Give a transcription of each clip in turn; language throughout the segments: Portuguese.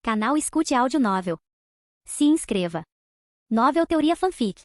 Canal Escute Áudio Novel. Se inscreva. Novel Teoria Fanfic.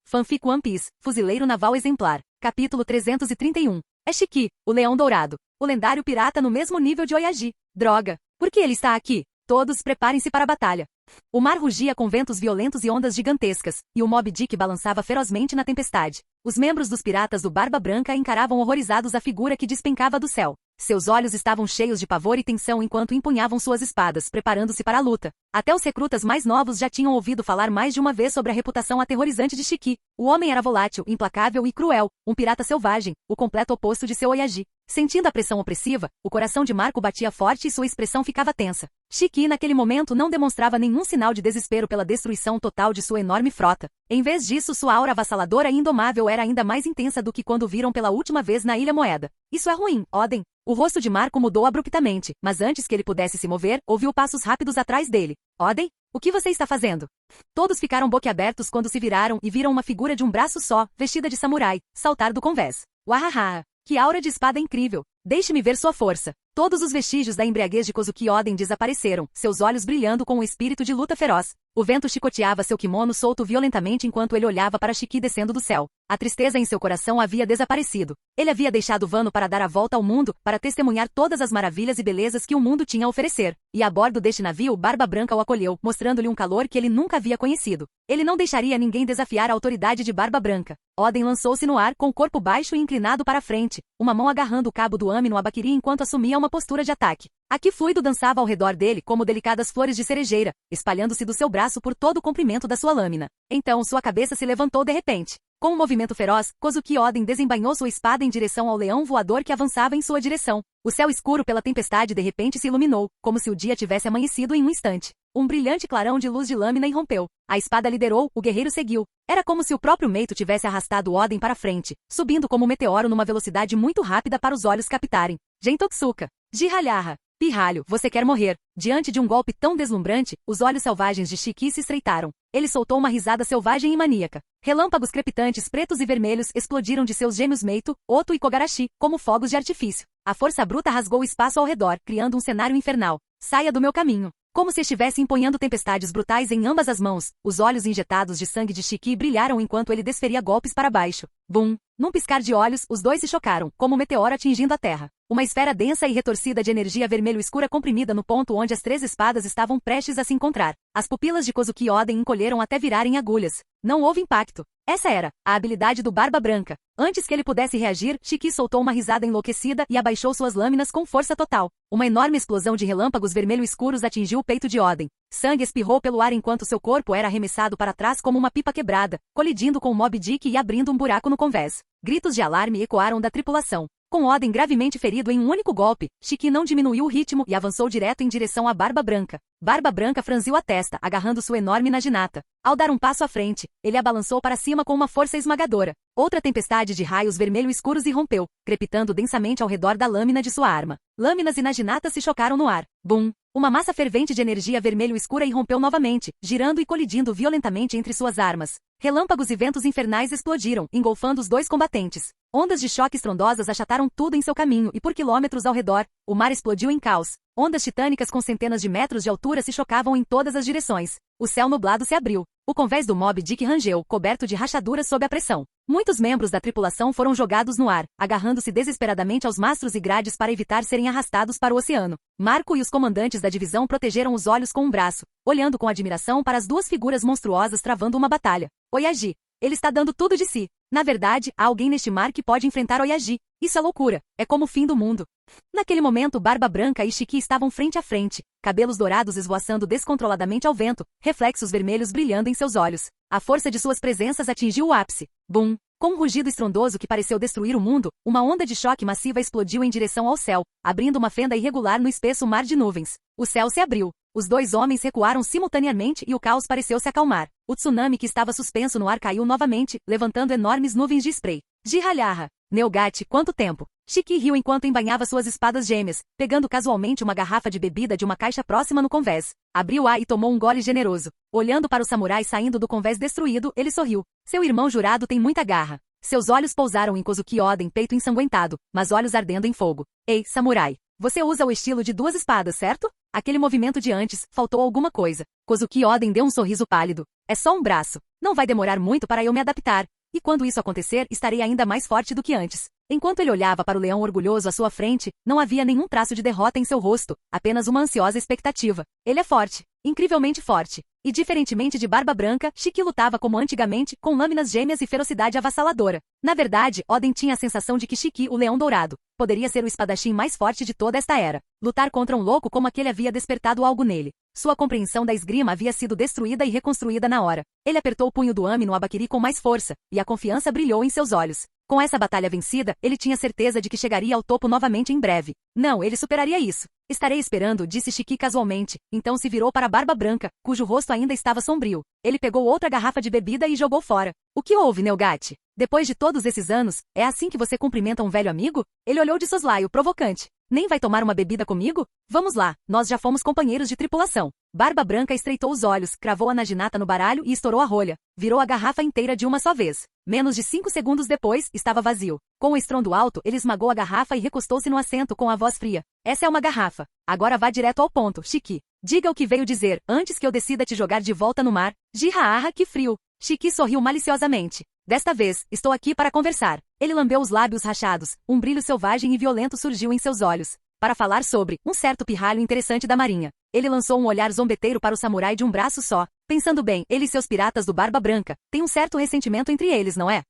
Fanfic One Piece, Fuzileiro Naval Exemplar. Capítulo 331. É Shiki, o Leão Dourado. O lendário pirata no mesmo nível de Oyagi. Droga. Por que ele está aqui? Todos preparem-se para a batalha. O mar rugia com ventos violentos e ondas gigantescas, e o Moby Dick balançava ferozmente na tempestade. Os membros dos piratas do Barba Branca encaravam horrorizados a figura que despencava do céu. Seus olhos estavam cheios de pavor e tensão enquanto empunhavam suas espadas, preparando-se para a luta. Até os recrutas mais novos já tinham ouvido falar mais de uma vez sobre a reputação aterrorizante de Shiki. O homem era volátil, implacável e cruel, um pirata selvagem, o completo oposto de seu Oyagi. Sentindo a pressão opressiva, o coração de Marco batia forte e sua expressão ficava tensa. Shiki naquele momento não demonstrava nenhum sinal de desespero pela destruição total de sua enorme frota. Em vez disso, sua aura avassaladora e indomável era ainda mais intensa do que quando o viram pela última vez na Ilha Moeda. Isso é ruim, Oden. O rosto de Marco mudou abruptamente, mas antes que ele pudesse se mover, ouviu passos rápidos atrás dele. Oden? O que você está fazendo? Todos ficaram boquiabertos quando se viraram e viram uma figura de um braço só, vestida de samurai, saltar do convés. Wahaha! Que aura de espada incrível! Deixe-me ver sua força. Todos os vestígios da embriaguez de Kozuki Oden desapareceram, seus olhos brilhando com um espírito de luta feroz. O vento chicoteava seu kimono solto violentamente enquanto ele olhava para Shiki descendo do céu. A tristeza em seu coração havia desaparecido. Ele havia deixado Wano para dar a volta ao mundo, para testemunhar todas as maravilhas e belezas que o mundo tinha a oferecer. E a bordo deste navio, Barba Branca o acolheu, mostrando-lhe um calor que ele nunca havia conhecido. Ele não deixaria ninguém desafiar a autoridade de Barba Branca. Oden lançou-se no ar, com o corpo baixo e inclinado para a frente, uma mão agarrando o cabo do ame no abaquiri enquanto assumia uma postura de ataque. Aqui fluido dançava ao redor dele como delicadas flores de cerejeira, espalhando-se do seu braço por todo o comprimento da sua lâmina. Então sua cabeça se levantou de repente. Com um movimento feroz, Kozuki Oden desembainhou sua espada em direção ao leão voador que avançava em sua direção. O céu escuro pela tempestade de repente se iluminou, como se o dia tivesse amanhecido em um instante. Um brilhante clarão de luz de lâmina irrompeu. A espada liderou, o guerreiro seguiu. Era como se o próprio Meito tivesse arrastado Oden para frente, subindo como um meteoro numa velocidade muito rápida para os olhos captarem. Gentotsuka. Jirralharra. Pirralho, você quer morrer. Diante de um golpe tão deslumbrante, os olhos selvagens de Shiki se estreitaram. Ele soltou uma risada selvagem e maníaca. Relâmpagos crepitantes pretos e vermelhos explodiram de seus gêmeos Meito, Oto e Kogarashi, como fogos de artifício. A força bruta rasgou o espaço ao redor, criando um cenário infernal. Saia do meu caminho. Como se estivesse empunhando tempestades brutais em ambas as mãos, os olhos injetados de sangue de Shiki brilharam enquanto ele desferia golpes para baixo. Bum! Num piscar de olhos, os dois se chocaram, como um meteoro atingindo a terra. Uma esfera densa e retorcida de energia vermelho escura comprimida no ponto onde as três espadas estavam prestes a se encontrar. As pupilas de Kozuki Oden encolheram até virarem agulhas. Não houve impacto. Essa era a habilidade do Barba Branca. Antes que ele pudesse reagir, Shiki soltou uma risada enlouquecida e abaixou suas lâminas com força total. Uma enorme explosão de relâmpagos vermelho escuros atingiu o peito de Oden. Sangue espirrou pelo ar enquanto seu corpo era arremessado para trás como uma pipa quebrada, colidindo com o Moby Dick e abrindo um buraco no convés. Gritos de alarme ecoaram da tripulação. Com Oden gravemente ferido em um único golpe, Shiki não diminuiu o ritmo e avançou direto em direção a Barba Branca. Barba Branca franziu a testa, agarrando sua enorme naginata. Ao dar um passo à frente, ele a balançou para cima com uma força esmagadora. Outra tempestade de raios vermelho escuros irrompeu, crepitando densamente ao redor da lâmina de sua arma. Lâminas e naginatas se chocaram no ar. Bum! Uma massa fervente de energia vermelho escura irrompeu novamente, girando e colidindo violentamente entre suas armas. Relâmpagos e ventos infernais explodiram, engolfando os dois combatentes. Ondas de choque estrondosas achataram tudo em seu caminho e por quilômetros ao redor, o mar explodiu em caos. Ondas titânicas com centenas de metros de altura se chocavam em todas as direções. O céu nublado se abriu. O convés do Moby Dick rangeu, coberto de rachaduras sob a pressão. Muitos membros da tripulação foram jogados no ar, agarrando-se desesperadamente aos mastros e grades para evitar serem arrastados para o oceano. Marco e os comandantes da divisão protegeram os olhos com um braço, olhando com admiração para as duas figuras monstruosas travando uma batalha. Oyagi. Ele está dando tudo de si. Na verdade, há alguém neste mar que pode enfrentar Oyagi. Isso é loucura. É como o fim do mundo. Naquele momento, Barba Branca e Shiki estavam frente a frente, cabelos dourados esvoaçando descontroladamente ao vento, reflexos vermelhos brilhando em seus olhos. A força de suas presenças atingiu o ápice. Bum! Com um rugido estrondoso que pareceu destruir o mundo, uma onda de choque massiva explodiu em direção ao céu, abrindo uma fenda irregular no espesso mar de nuvens. O céu se abriu. Os dois homens recuaram simultaneamente e o caos pareceu se acalmar. O tsunami que estava suspenso no ar caiu novamente, levantando enormes nuvens de spray. Jirralharra! Neogate, quanto tempo! Shiki riu enquanto embainhava suas espadas gêmeas, pegando casualmente uma garrafa de bebida de uma caixa próxima no convés. Abriu-a e tomou um gole generoso. Olhando para o samurai saindo do convés destruído, ele sorriu. Seu irmão jurado tem muita garra. Seus olhos pousaram em Kozuki Oden, peito ensanguentado, mas olhos ardendo em fogo. Ei, samurai! Você usa o estilo de duas espadas, certo? Aquele movimento de antes, faltou alguma coisa. Kozuki Oden deu um sorriso pálido. É só um braço. Não vai demorar muito para eu me adaptar. E quando isso acontecer, estarei ainda mais forte do que antes. Enquanto ele olhava para o leão orgulhoso à sua frente, não havia nenhum traço de derrota em seu rosto, apenas uma ansiosa expectativa. Ele é forte. Incrivelmente forte. E diferentemente de Barba Branca, Shiki lutava como antigamente, com lâminas gêmeas e ferocidade avassaladora. Na verdade, Oden tinha a sensação de que Shiki, o Leão Dourado, poderia ser o espadachim mais forte de toda esta era. Lutar contra um louco como aquele havia despertado algo nele. Sua compreensão da esgrima havia sido destruída e reconstruída na hora. Ele apertou o punho do Ami no Abaquiri com mais força, e a confiança brilhou em seus olhos. Com essa batalha vencida, ele tinha certeza de que chegaria ao topo novamente em breve. Não, ele superaria isso. Estarei esperando, disse Shiki casualmente. Então se virou para Barba Branca, cujo rosto ainda estava sombrio. Ele pegou outra garrafa de bebida e jogou fora. O que houve, Nelgate? Depois de todos esses anos, é assim que você cumprimenta um velho amigo? Ele olhou de soslaio, provocante. Nem vai tomar uma bebida comigo? Vamos lá, nós já fomos companheiros de tripulação. Barba Branca estreitou os olhos, cravou a naginata no baralho e estourou a rolha. Virou a garrafa inteira de uma só vez. Menos de 5 segundos depois, estava vazio. Com o estrondo alto, ele esmagou a garrafa e recostou-se no assento com a voz fria. Essa é uma garrafa. Agora vá direto ao ponto, Shiki. Diga o que veio dizer, antes que eu decida te jogar de volta no mar. Jiraaha, que frio. Shiki sorriu maliciosamente. Desta vez, estou aqui para conversar. Ele lambeu os lábios rachados. Um brilho selvagem e violento surgiu em seus olhos. Para falar sobre um certo pirralho interessante da marinha. Ele lançou um olhar zombeteiro para o samurai de um braço só. Pensando bem, ele e seus piratas do Barba Branca têm um certo ressentimento entre eles, não é?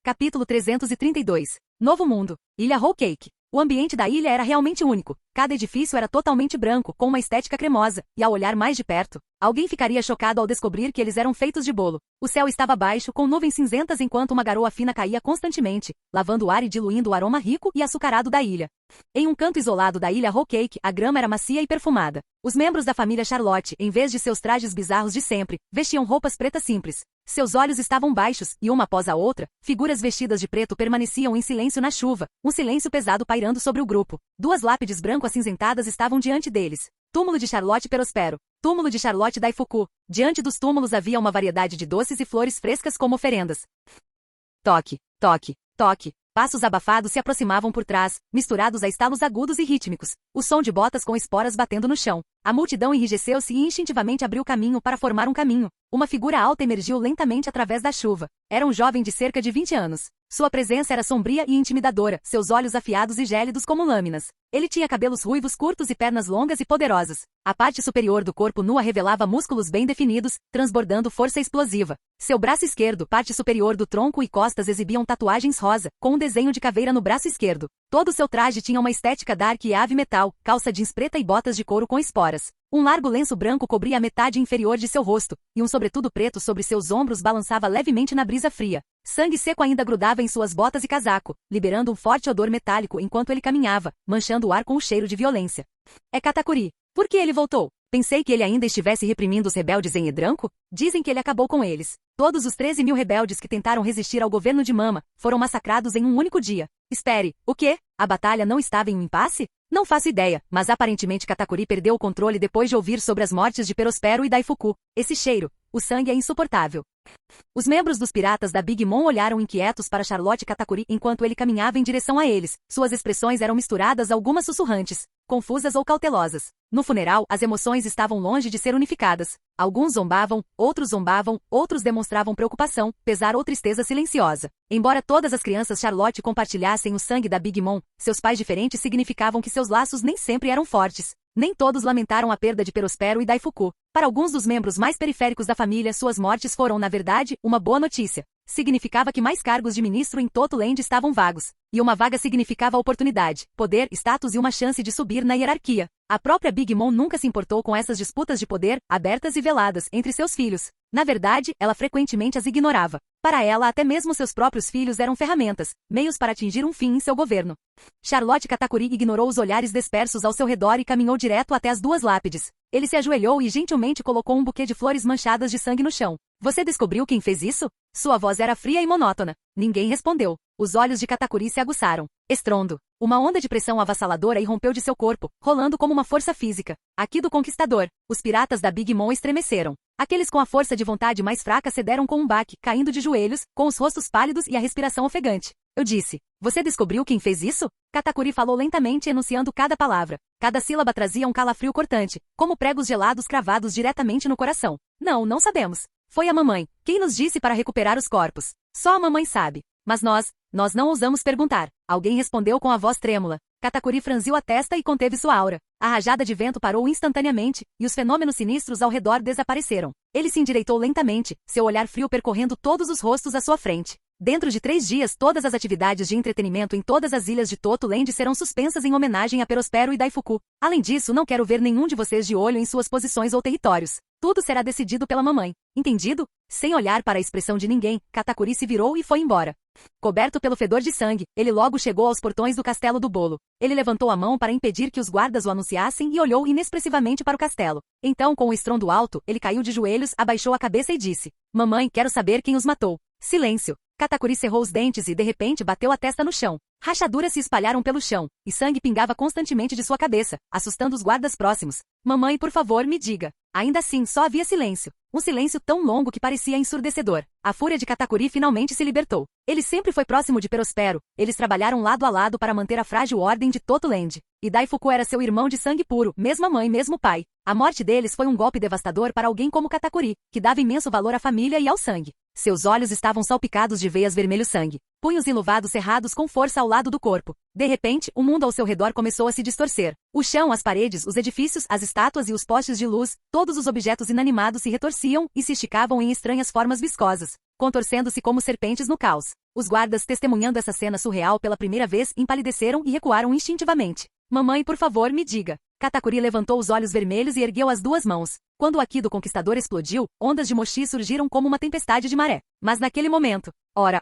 Capítulo 332. Novo Mundo. Ilha Whole Cake. O ambiente da ilha era realmente único. Cada edifício era totalmente branco, com uma estética cremosa, e ao olhar mais de perto, alguém ficaria chocado ao descobrir que eles eram feitos de bolo. O céu estava baixo, com nuvens cinzentas enquanto uma garoa fina caía constantemente, lavando o ar e diluindo o aroma rico e açucarado da ilha. Em um canto isolado da ilha Whole Cake, a grama era macia e perfumada. Os membros da família Charlotte, em vez de seus trajes bizarros de sempre, vestiam roupas pretas simples. Seus olhos estavam baixos, e uma após a outra, figuras vestidas de preto permaneciam em silêncio na chuva, um silêncio pesado pairando sobre o grupo. Duas lápides branco-acinzentadas estavam diante deles. Túmulo de Charlotte Perospero. Túmulo de Charlotte Daifuku. Diante dos túmulos havia uma variedade de doces e flores frescas como oferendas. Toque, toque, toque. Passos abafados se aproximavam por trás, misturados a estalos agudos e rítmicos. O som de botas com esporas batendo no chão. A multidão enrijeceu-se e instintivamente abriu caminho para formar um caminho. Uma figura alta emergiu lentamente através da chuva. Era um jovem de cerca de 20 anos. Sua presença era sombria e intimidadora, seus olhos afiados e gélidos como lâminas. Ele tinha cabelos ruivos curtos e pernas longas e poderosas. A parte superior do corpo nua revelava músculos bem definidos, transbordando força explosiva. Seu braço esquerdo, parte superior do tronco e costas exibiam tatuagens rosa, com um desenho de caveira no braço esquerdo. Todo seu traje tinha uma estética dark e ave metal, calça jeans preta e botas de couro com esporas. Um largo lenço branco cobria a metade inferior de seu rosto, e um sobretudo preto sobre seus ombros balançava levemente na brisa fria. Sangue seco ainda grudava em suas botas e casaco, liberando um forte odor metálico enquanto ele caminhava, manchando o ar com o cheiro de violência. É Katakuri. Por que ele voltou? Pensei que ele ainda estivesse reprimindo os rebeldes em Edranco? Dizem que ele acabou com eles. Todos os 13.000 rebeldes que tentaram resistir ao governo de Mama foram massacrados em um único dia. Espere, o quê? A batalha não estava em um impasse? Não faço ideia, mas aparentemente Katakuri perdeu o controle depois de ouvir sobre as mortes de Perospero e Daifuku. Esse cheiro, o sangue é insuportável. Os membros dos piratas da Big Mom olharam inquietos para Charlotte Katakuri enquanto ele caminhava em direção a eles. Suas expressões eram misturadas, algumas sussurrantes, confusas ou cautelosas. No funeral, as emoções estavam longe de ser unificadas. Alguns zombavam, outros demonstravam preocupação, pesar ou tristeza silenciosa. Embora todas as crianças Charlotte compartilhassem o sangue da Big Mom, seus pais diferentes significavam que seus laços nem sempre eram fortes. Nem todos lamentaram a perda de Perospero e Daifuku. Para alguns dos membros mais periféricos da família, suas mortes foram, na verdade, uma boa notícia. Significava que mais cargos de ministro em Toto Land estavam vagos. E uma vaga significava oportunidade, poder, status e uma chance de subir na hierarquia. A própria Big Mom nunca se importou com essas disputas de poder, abertas e veladas, entre seus filhos. Na verdade, ela frequentemente as ignorava. Para ela, até mesmo seus próprios filhos eram ferramentas, meios para atingir um fim em seu governo. Charlotte Katakuri ignorou os olhares dispersos ao seu redor e caminhou direto até as duas lápides. Ele se ajoelhou e gentilmente colocou um buquê de flores manchadas de sangue no chão. Você descobriu quem fez isso? Sua voz era fria e monótona. Ninguém respondeu. Os olhos de Katakuri se aguçaram. Estrondo. Uma onda de pressão avassaladora irrompeu de seu corpo, rolando como uma força física. Aqui do Conquistador. Os piratas da Big Mom estremeceram. Aqueles com a força de vontade mais fraca cederam com um baque, caindo de joelhos, com os rostos pálidos e a respiração ofegante. Eu disse. Você descobriu quem fez isso? Katakuri falou lentamente enunciando cada palavra. Cada sílaba trazia um calafrio cortante, como pregos gelados cravados diretamente no coração. Não sabemos. Foi a mamãe. Quem nos disse para recuperar os corpos? Só a mamãe sabe. Mas nós não ousamos perguntar. Alguém respondeu com a voz trêmula. Katakuri franziu a testa e conteve sua aura. A rajada de vento parou instantaneamente, e os fenômenos sinistros ao redor desapareceram. Ele se endireitou lentamente, seu olhar frio percorrendo todos os rostos à sua frente. Dentro de 3 dias todas as atividades de entretenimento em todas as ilhas de Toto Land serão suspensas em homenagem a Perospero e Daifuku. Além disso, não quero ver nenhum de vocês de olho em suas posições ou territórios. Tudo será decidido pela mamãe. Entendido? Sem olhar para a expressão de ninguém, Katakuri se virou e foi embora. Coberto pelo fedor de sangue, ele logo chegou aos portões do castelo do bolo. Ele levantou a mão para impedir que os guardas o anunciassem e olhou inexpressivamente para o castelo. Então, com um estrondo alto, ele caiu de joelhos, abaixou a cabeça e disse: Mamãe, quero saber quem os matou. Silêncio. Katakuri cerrou os dentes e de repente bateu a testa no chão. Rachaduras se espalharam pelo chão, e sangue pingava constantemente de sua cabeça, assustando os guardas próximos. Mamãe, por favor, me diga. Ainda assim, só havia silêncio. Um silêncio tão longo que parecia ensurdecedor. A fúria de Katakuri finalmente se libertou. Ele sempre foi próximo de Perospero. Eles trabalharam lado a lado para manter a frágil ordem de Toto Land. E Daifuku era seu irmão de sangue puro, mesma mãe, mesmo pai. A morte deles foi um golpe devastador para alguém como Katakuri, que dava imenso valor à família e ao sangue. Seus olhos estavam salpicados de veias vermelho-sangue. Punhos enluvados cerrados com força ao lado do corpo. De repente, o mundo ao seu redor começou a se distorcer. O chão, as paredes, os edifícios, as estátuas e os postes de luz, todos os objetos inanimados se retorciam e se esticavam em estranhas formas viscosas, contorcendo-se como serpentes no caos. Os guardas, testemunhando essa cena surreal pela primeira vez, empalideceram e recuaram instintivamente. Mamãe, por favor, me diga. Katakuri levantou os olhos vermelhos e ergueu as 2 mãos. Quando o Aki do Conquistador explodiu, ondas de mochi surgiram como uma tempestade de maré. Mas naquele momento, ora,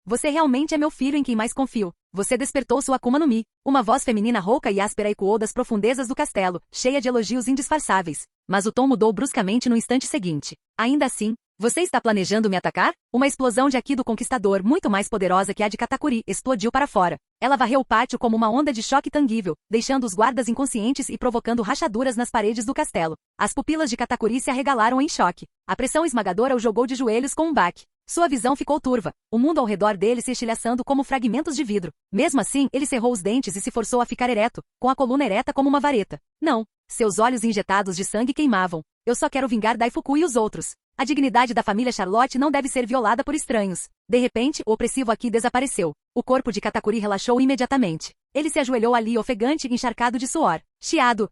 você realmente é meu filho em quem mais confio. Você despertou sua Akuma no Mi. Uma voz feminina rouca e áspera ecoou das profundezas do castelo, cheia de elogios indisfarçáveis. Mas o tom mudou bruscamente no instante seguinte. Ainda assim, você está planejando me atacar? Uma explosão de Aki do Conquistador, muito mais poderosa que a de Katakuri, explodiu para fora. Ela varreu o pátio como uma onda de choque tangível, deixando os guardas inconscientes e provocando rachaduras nas paredes do castelo. As pupilas de Katakuri se arregalaram em choque. A pressão esmagadora o jogou de joelhos com um baque. Sua visão ficou turva, o mundo ao redor dele se estilhaçando como fragmentos de vidro. Mesmo assim, ele cerrou os dentes e se forçou a ficar ereto, com a coluna ereta como uma vareta. Não. Seus olhos injetados de sangue queimavam. Eu só quero vingar Daifuku e os outros. A dignidade da família Charlotte não deve ser violada por estranhos. De repente, o opressivo Aki desapareceu. O corpo de Katakuri relaxou imediatamente. Ele se ajoelhou ali ofegante e encharcado de suor. Chiado.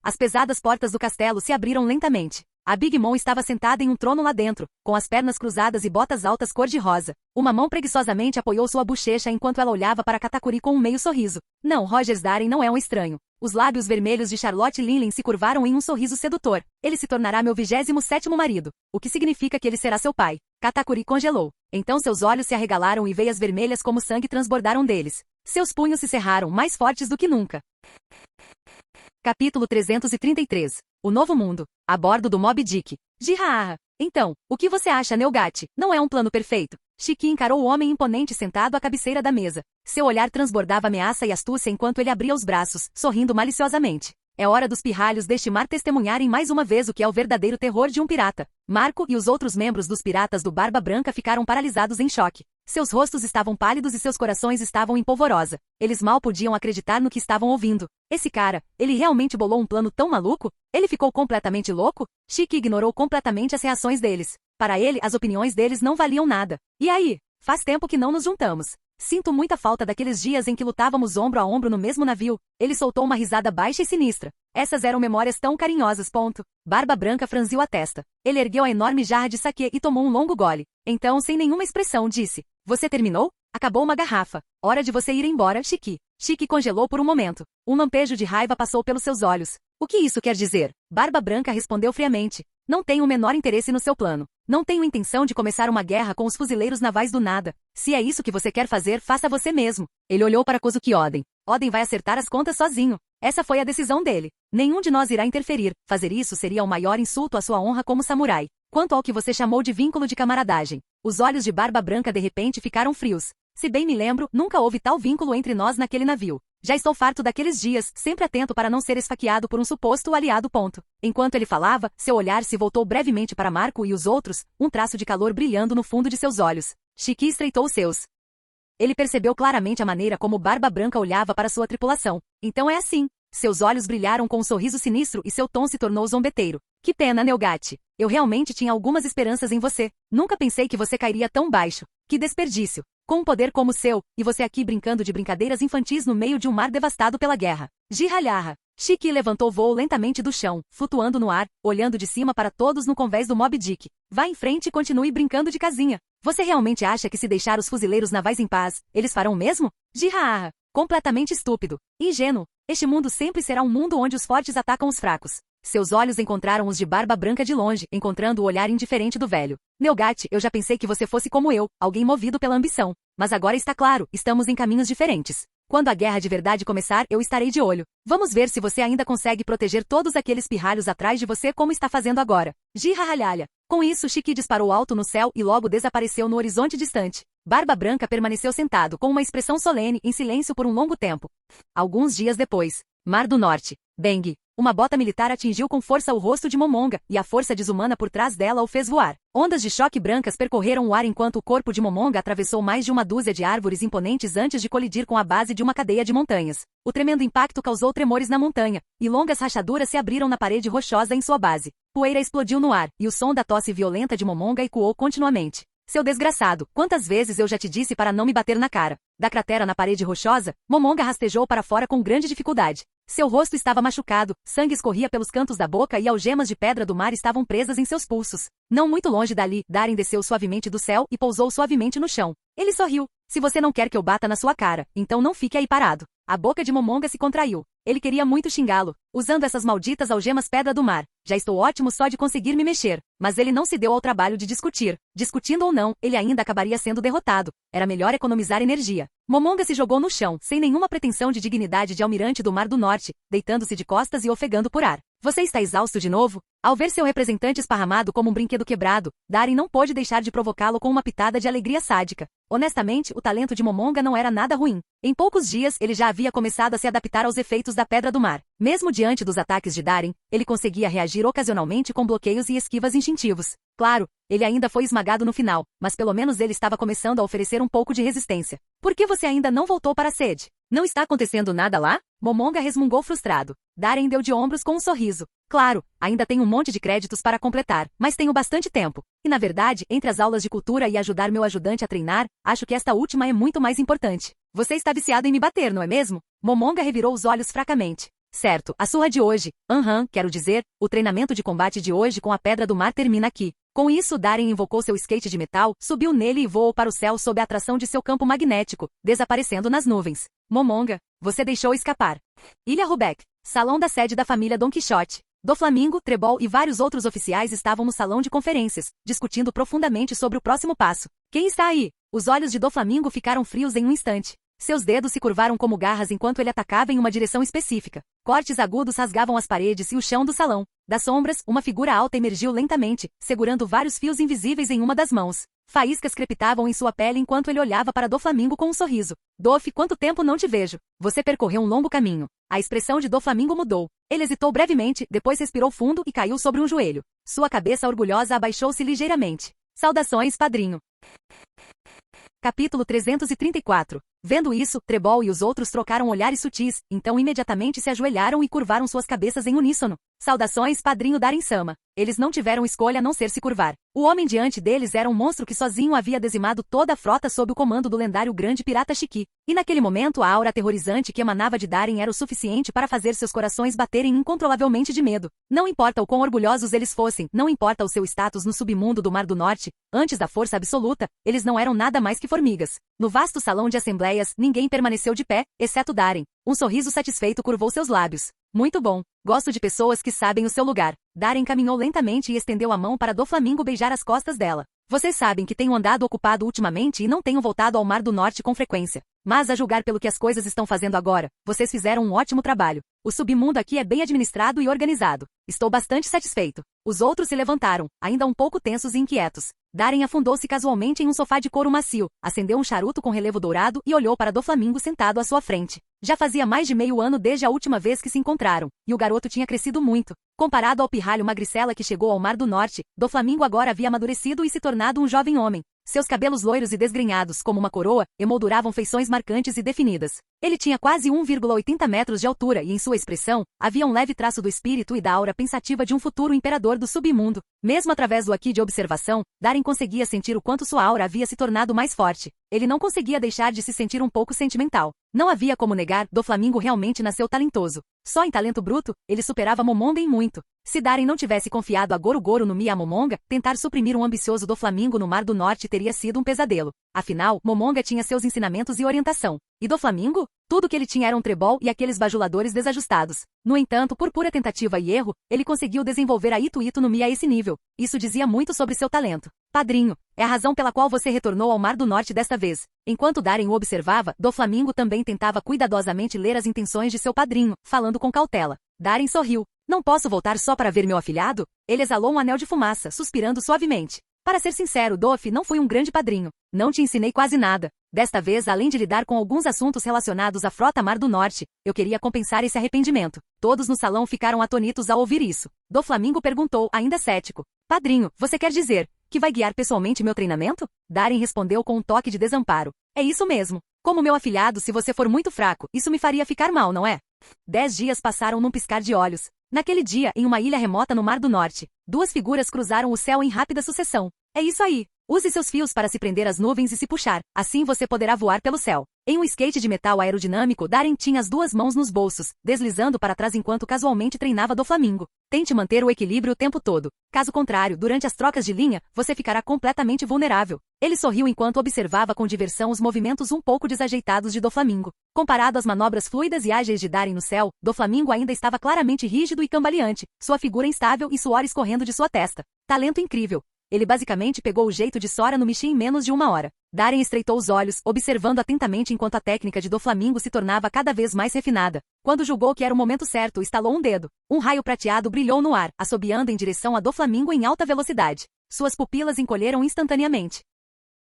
As pesadas portas do castelo se abriram lentamente. A Big Mom estava sentada em um trono lá dentro, com as pernas cruzadas e botas altas cor-de-rosa. Uma mão preguiçosamente apoiou sua bochecha enquanto ela olhava para Katakuri com um meio sorriso. Não, Rogers Darren não é um estranho. Os lábios vermelhos de Charlotte Linley se curvaram em um sorriso sedutor. Ele se tornará meu 27º marido, o que significa que ele será seu pai. Katakuri congelou. Então seus olhos se arregalaram e veias vermelhas como sangue transbordaram deles. Seus punhos se cerraram, mais fortes do que nunca. Capítulo 333. O Novo Mundo. A bordo do Moby Dick. Jiraaha. Então, o que você acha, Neogati? Não é um plano perfeito? Shiki encarou o homem imponente sentado à cabeceira da mesa. Seu olhar transbordava ameaça e astúcia enquanto ele abria os braços, sorrindo maliciosamente. É hora dos pirralhos deste mar testemunharem mais uma vez o que é o verdadeiro terror de um pirata. Marco e os outros membros dos piratas do Barba Branca ficaram paralisados em choque. Seus rostos estavam pálidos e seus corações estavam em polvorosa. Eles mal podiam acreditar no que estavam ouvindo. Esse cara, ele realmente bolou um plano tão maluco? Ele ficou completamente louco? Shiki ignorou completamente as reações deles. Para ele, as opiniões deles não valiam nada. E aí? Faz tempo que não nos juntamos. Sinto muita falta daqueles dias em que lutávamos ombro a ombro no mesmo navio. Ele soltou uma risada baixa e sinistra. Essas eram memórias tão carinhosas. Barba Branca franziu a testa. Ele ergueu a enorme jarra de saquê e tomou um longo gole. Então, sem nenhuma expressão, disse: Você terminou? Acabou uma garrafa. Hora de você ir embora, Shiki. Shiki congelou por um momento. Um lampejo de raiva passou pelos seus olhos. O que isso quer dizer? Barba Branca respondeu friamente. Não tenho o menor interesse no seu plano. Não tenho intenção de começar uma guerra com os fuzileiros navais do nada. Se é isso que você quer fazer, faça você mesmo. Ele olhou para Kozuki Oden. Oden vai acertar as contas sozinho. Essa foi a decisão dele. Nenhum de nós irá interferir. Fazer isso seria o maior insulto à sua honra como samurai. Quanto ao que você chamou de vínculo de camaradagem. Os olhos de Barba Branca de repente ficaram frios. Se bem me lembro, nunca houve tal vínculo entre nós naquele navio. Já estou farto daqueles dias, sempre atento para não ser esfaqueado por um suposto aliado. Enquanto ele falava, seu olhar se voltou brevemente para Marco e os outros, um traço de calor brilhando no fundo de seus olhos. Shiki estreitou os seus. Ele percebeu claramente a maneira como Barba Branca olhava para sua tripulação. Então é assim. Seus olhos brilharam com um sorriso sinistro e seu tom se tornou zombeteiro. Que pena, Nelgat. Eu realmente tinha algumas esperanças em você. Nunca pensei que você cairia tão baixo. Que desperdício. Com um poder como o seu, e você aqui brincando de brincadeiras infantis no meio de um mar devastado pela guerra. Jirralharra. Shiki levantou voo lentamente do chão, flutuando no ar, olhando de cima para todos no convés do Moby Dick. Vá em frente e continue brincando de casinha. Você realmente acha que se deixar os fuzileiros navais em paz, eles farão o mesmo? Jirralharra. Completamente estúpido. Ingênuo. Este mundo sempre será um mundo onde os fortes atacam os fracos. Seus olhos encontraram os de Barba Branca de longe, encontrando o olhar indiferente do velho. Nelgat, eu já pensei que você fosse como eu, alguém movido pela ambição. Mas agora está claro, estamos em caminhos diferentes. Quando a guerra de verdade começar, eu estarei de olho. Vamos ver se você ainda consegue proteger todos aqueles pirralhos atrás de você como está fazendo agora. Jirralhalha. Com isso, Shiki disparou alto no céu e logo desapareceu no horizonte distante. Barba Branca permaneceu sentado com uma expressão solene em silêncio por um longo tempo. Alguns dias depois, Mar do Norte. Bang! Uma bota militar atingiu com força o rosto de Momonga, e a força desumana por trás dela o fez voar. Ondas de choque brancas percorreram o ar enquanto o corpo de Momonga atravessou mais de uma dúzia de árvores imponentes antes de colidir com a base de uma cadeia de montanhas. O tremendo impacto causou tremores na montanha, e longas rachaduras se abriram na parede rochosa em sua base. Poeira explodiu no ar, e o som da tosse violenta de Momonga ecoou continuamente. Seu desgraçado, quantas vezes eu já te disse para não me bater na cara? Da cratera na parede rochosa, Momonga rastejou para fora com grande dificuldade. Seu rosto estava machucado, sangue escorria pelos cantos da boca e algemas de pedra do mar estavam presas em seus pulsos. Não muito longe dali, Darin desceu suavemente do céu e pousou suavemente no chão. Ele sorriu. Se você não quer que eu bata na sua cara, então não fique aí parado. A boca de Momonga se contraiu. Ele queria muito xingá-lo, usando essas malditas algemas pedra do mar. Já estou ótimo só de conseguir me mexer. Mas ele não se deu ao trabalho de discutir. Discutindo ou não, ele ainda acabaria sendo derrotado. Era melhor economizar energia. Momonga se jogou no chão, sem nenhuma pretensão de dignidade de almirante do Mar do Norte, deitando-se de costas e ofegando por ar. Você está exausto de novo? Ao ver seu representante esparramado como um brinquedo quebrado, Darin não pôde deixar de provocá-lo com uma pitada de alegria sádica. Honestamente, o talento de Momonga não era nada ruim. Em poucos dias, ele já havia começado a se adaptar aos efeitos da Pedra do Mar. Mesmo diante dos ataques de Darin, ele conseguia reagir ocasionalmente com bloqueios e esquivas instintivos. Claro, ele ainda foi esmagado no final, mas pelo menos ele estava começando a oferecer um pouco de resistência. Por que você ainda não voltou para a sede? Não está acontecendo nada lá? Momonga resmungou frustrado. Darin deu de ombros com um sorriso. Claro, ainda tenho um monte de créditos para completar, mas tenho bastante tempo. E na verdade, entre as aulas de cultura e ajudar meu ajudante a treinar, acho que esta última é muito mais importante. Você está viciado em me bater, não é mesmo? Momonga revirou os olhos fracamente. Certo, a surra de hoje. Quero dizer, o treinamento de combate de hoje com a Pedra do Mar termina aqui. Com isso, Darin invocou seu skate de metal, subiu nele e voou para o céu sob a atração de seu campo magnético, desaparecendo nas nuvens. Momonga, você deixou escapar. Ilha Rubec, salão da sede da família Don Quixote. Doflamingo, Trebol e vários outros oficiais estavam no salão de conferências, discutindo profundamente sobre o próximo passo. Quem está aí? Os olhos de Doflamingo ficaram frios em um instante. Seus dedos se curvaram como garras enquanto ele atacava em uma direção específica. Cortes agudos rasgavam as paredes e o chão do salão. Das sombras, uma figura alta emergiu lentamente, segurando vários fios invisíveis em uma das mãos. Faíscas crepitavam em sua pele enquanto ele olhava para Doflamingo com um sorriso. Dof, quanto tempo não te vejo? Você percorreu um longo caminho. A expressão de Doflamingo mudou. Ele hesitou brevemente, depois respirou fundo e caiu sobre um joelho. Sua cabeça orgulhosa abaixou-se ligeiramente. Saudações, padrinho. Capítulo 334. Vendo isso, Trebol e os outros trocaram olhares sutis, então imediatamente se ajoelharam e curvaram suas cabeças em uníssono. Saudações, padrinho Darin-sama. Eles não tiveram escolha a não ser se curvar. O homem diante deles era um monstro que sozinho havia dizimado toda a frota sob o comando do lendário grande pirata Shiki. E naquele momento a aura aterrorizante que emanava de Darin era o suficiente para fazer seus corações baterem incontrolavelmente de medo. Não importa o quão orgulhosos eles fossem, não importa o seu status no submundo do Mar do Norte, antes da força absoluta, eles não eram nada mais que formigas. No vasto salão de assembleias, ninguém permaneceu de pé, exceto Darin. Um sorriso satisfeito curvou seus lábios. Muito bom. Gosto de pessoas que sabem o seu lugar. Darin caminhou lentamente e estendeu a mão para Doflamingo beijar as costas dela. Vocês sabem que tenho andado ocupado ultimamente e não tenho voltado ao Mar do Norte com frequência. Mas a julgar pelo que as coisas estão fazendo agora, vocês fizeram um ótimo trabalho. O submundo aqui é bem administrado e organizado. Estou bastante satisfeito. Os outros se levantaram, ainda um pouco tensos e inquietos. Darin afundou-se casualmente em um sofá de couro macio, acendeu um charuto com relevo dourado e olhou para Doflamingo sentado à sua frente. Já fazia mais de meio ano desde a última vez que se encontraram, e o garoto tinha crescido muito. Comparado ao pirralho magricela que chegou ao Mar do Norte, Doflamingo agora havia amadurecido e se tornado um jovem homem. Seus cabelos loiros e desgrenhados como uma coroa, emolduravam feições marcantes e definidas. Ele tinha quase 1,80 metros de altura e em sua expressão, havia um leve traço do espírito e da aura pensativa de um futuro imperador do submundo. Mesmo através do aqui de observação, Darren conseguia sentir o quanto sua aura havia se tornado mais forte. Ele não conseguia deixar de se sentir um pouco sentimental. Não havia como negar, Doflamingo realmente nasceu talentoso. Só em talento bruto, ele superava Momonga em muito. Se Darren não tivesse confiado a Goro no Mia Momonga, tentar suprimir um ambicioso Doflamingo no Mar do Norte teria sido um pesadelo. Afinal, Momonga tinha seus ensinamentos e orientação. E Doflamingo? Tudo que ele tinha era um trebol e aqueles bajuladores desajustados. No entanto, por pura tentativa e erro, ele conseguiu desenvolver a Ito no Mia a esse nível. Isso dizia muito sobre seu talento. Padrinho, é a razão pela qual você retornou ao Mar do Norte desta vez. Enquanto Darren o observava, Doflamingo também tentava cuidadosamente ler as intenções de seu padrinho, falando com cautela. Darren sorriu. Não posso voltar só para ver meu afilhado? Ele exalou um anel de fumaça, suspirando suavemente. Para ser sincero, Dof, não fui um grande padrinho. Não te ensinei quase nada. Desta vez, além de lidar com alguns assuntos relacionados à frota Mar do Norte, eu queria compensar esse arrependimento. Todos no salão ficaram atônitos ao ouvir isso. Doflamingo perguntou, ainda cético. Padrinho, você quer dizer que vai guiar pessoalmente meu treinamento? Darren respondeu com um toque de desamparo. É isso mesmo. Como meu afilhado, se você for muito fraco, isso me faria ficar mal, não é? 10 dias passaram num piscar de olhos. Naquele dia, em uma ilha remota no Mar do Norte, duas figuras cruzaram o céu em rápida sucessão. É isso aí. Use seus fios para se prender às nuvens e se puxar. Assim você poderá voar pelo céu. Em um skate de metal aerodinâmico, Darren tinha as duas mãos nos bolsos, deslizando para trás enquanto casualmente treinava Doflamingo. Tente manter o equilíbrio o tempo todo. Caso contrário, durante as trocas de linha, você ficará completamente vulnerável. Ele sorriu enquanto observava com diversão os movimentos um pouco desajeitados de Doflamingo. Comparado às manobras fluidas e ágeis de Darren no céu, Doflamingo ainda estava claramente rígido e cambaleante, sua figura instável e suor escorrendo de sua testa. Talento incrível. Ele basicamente pegou o jeito de Sora no Michi em menos de 1 hora. Darren estreitou os olhos, observando atentamente enquanto a técnica de Doflamingo se tornava cada vez mais refinada. Quando julgou que era o momento certo, estalou um dedo. Um raio prateado brilhou no ar, assobiando em direção a Doflamingo em alta velocidade. Suas pupilas encolheram instantaneamente.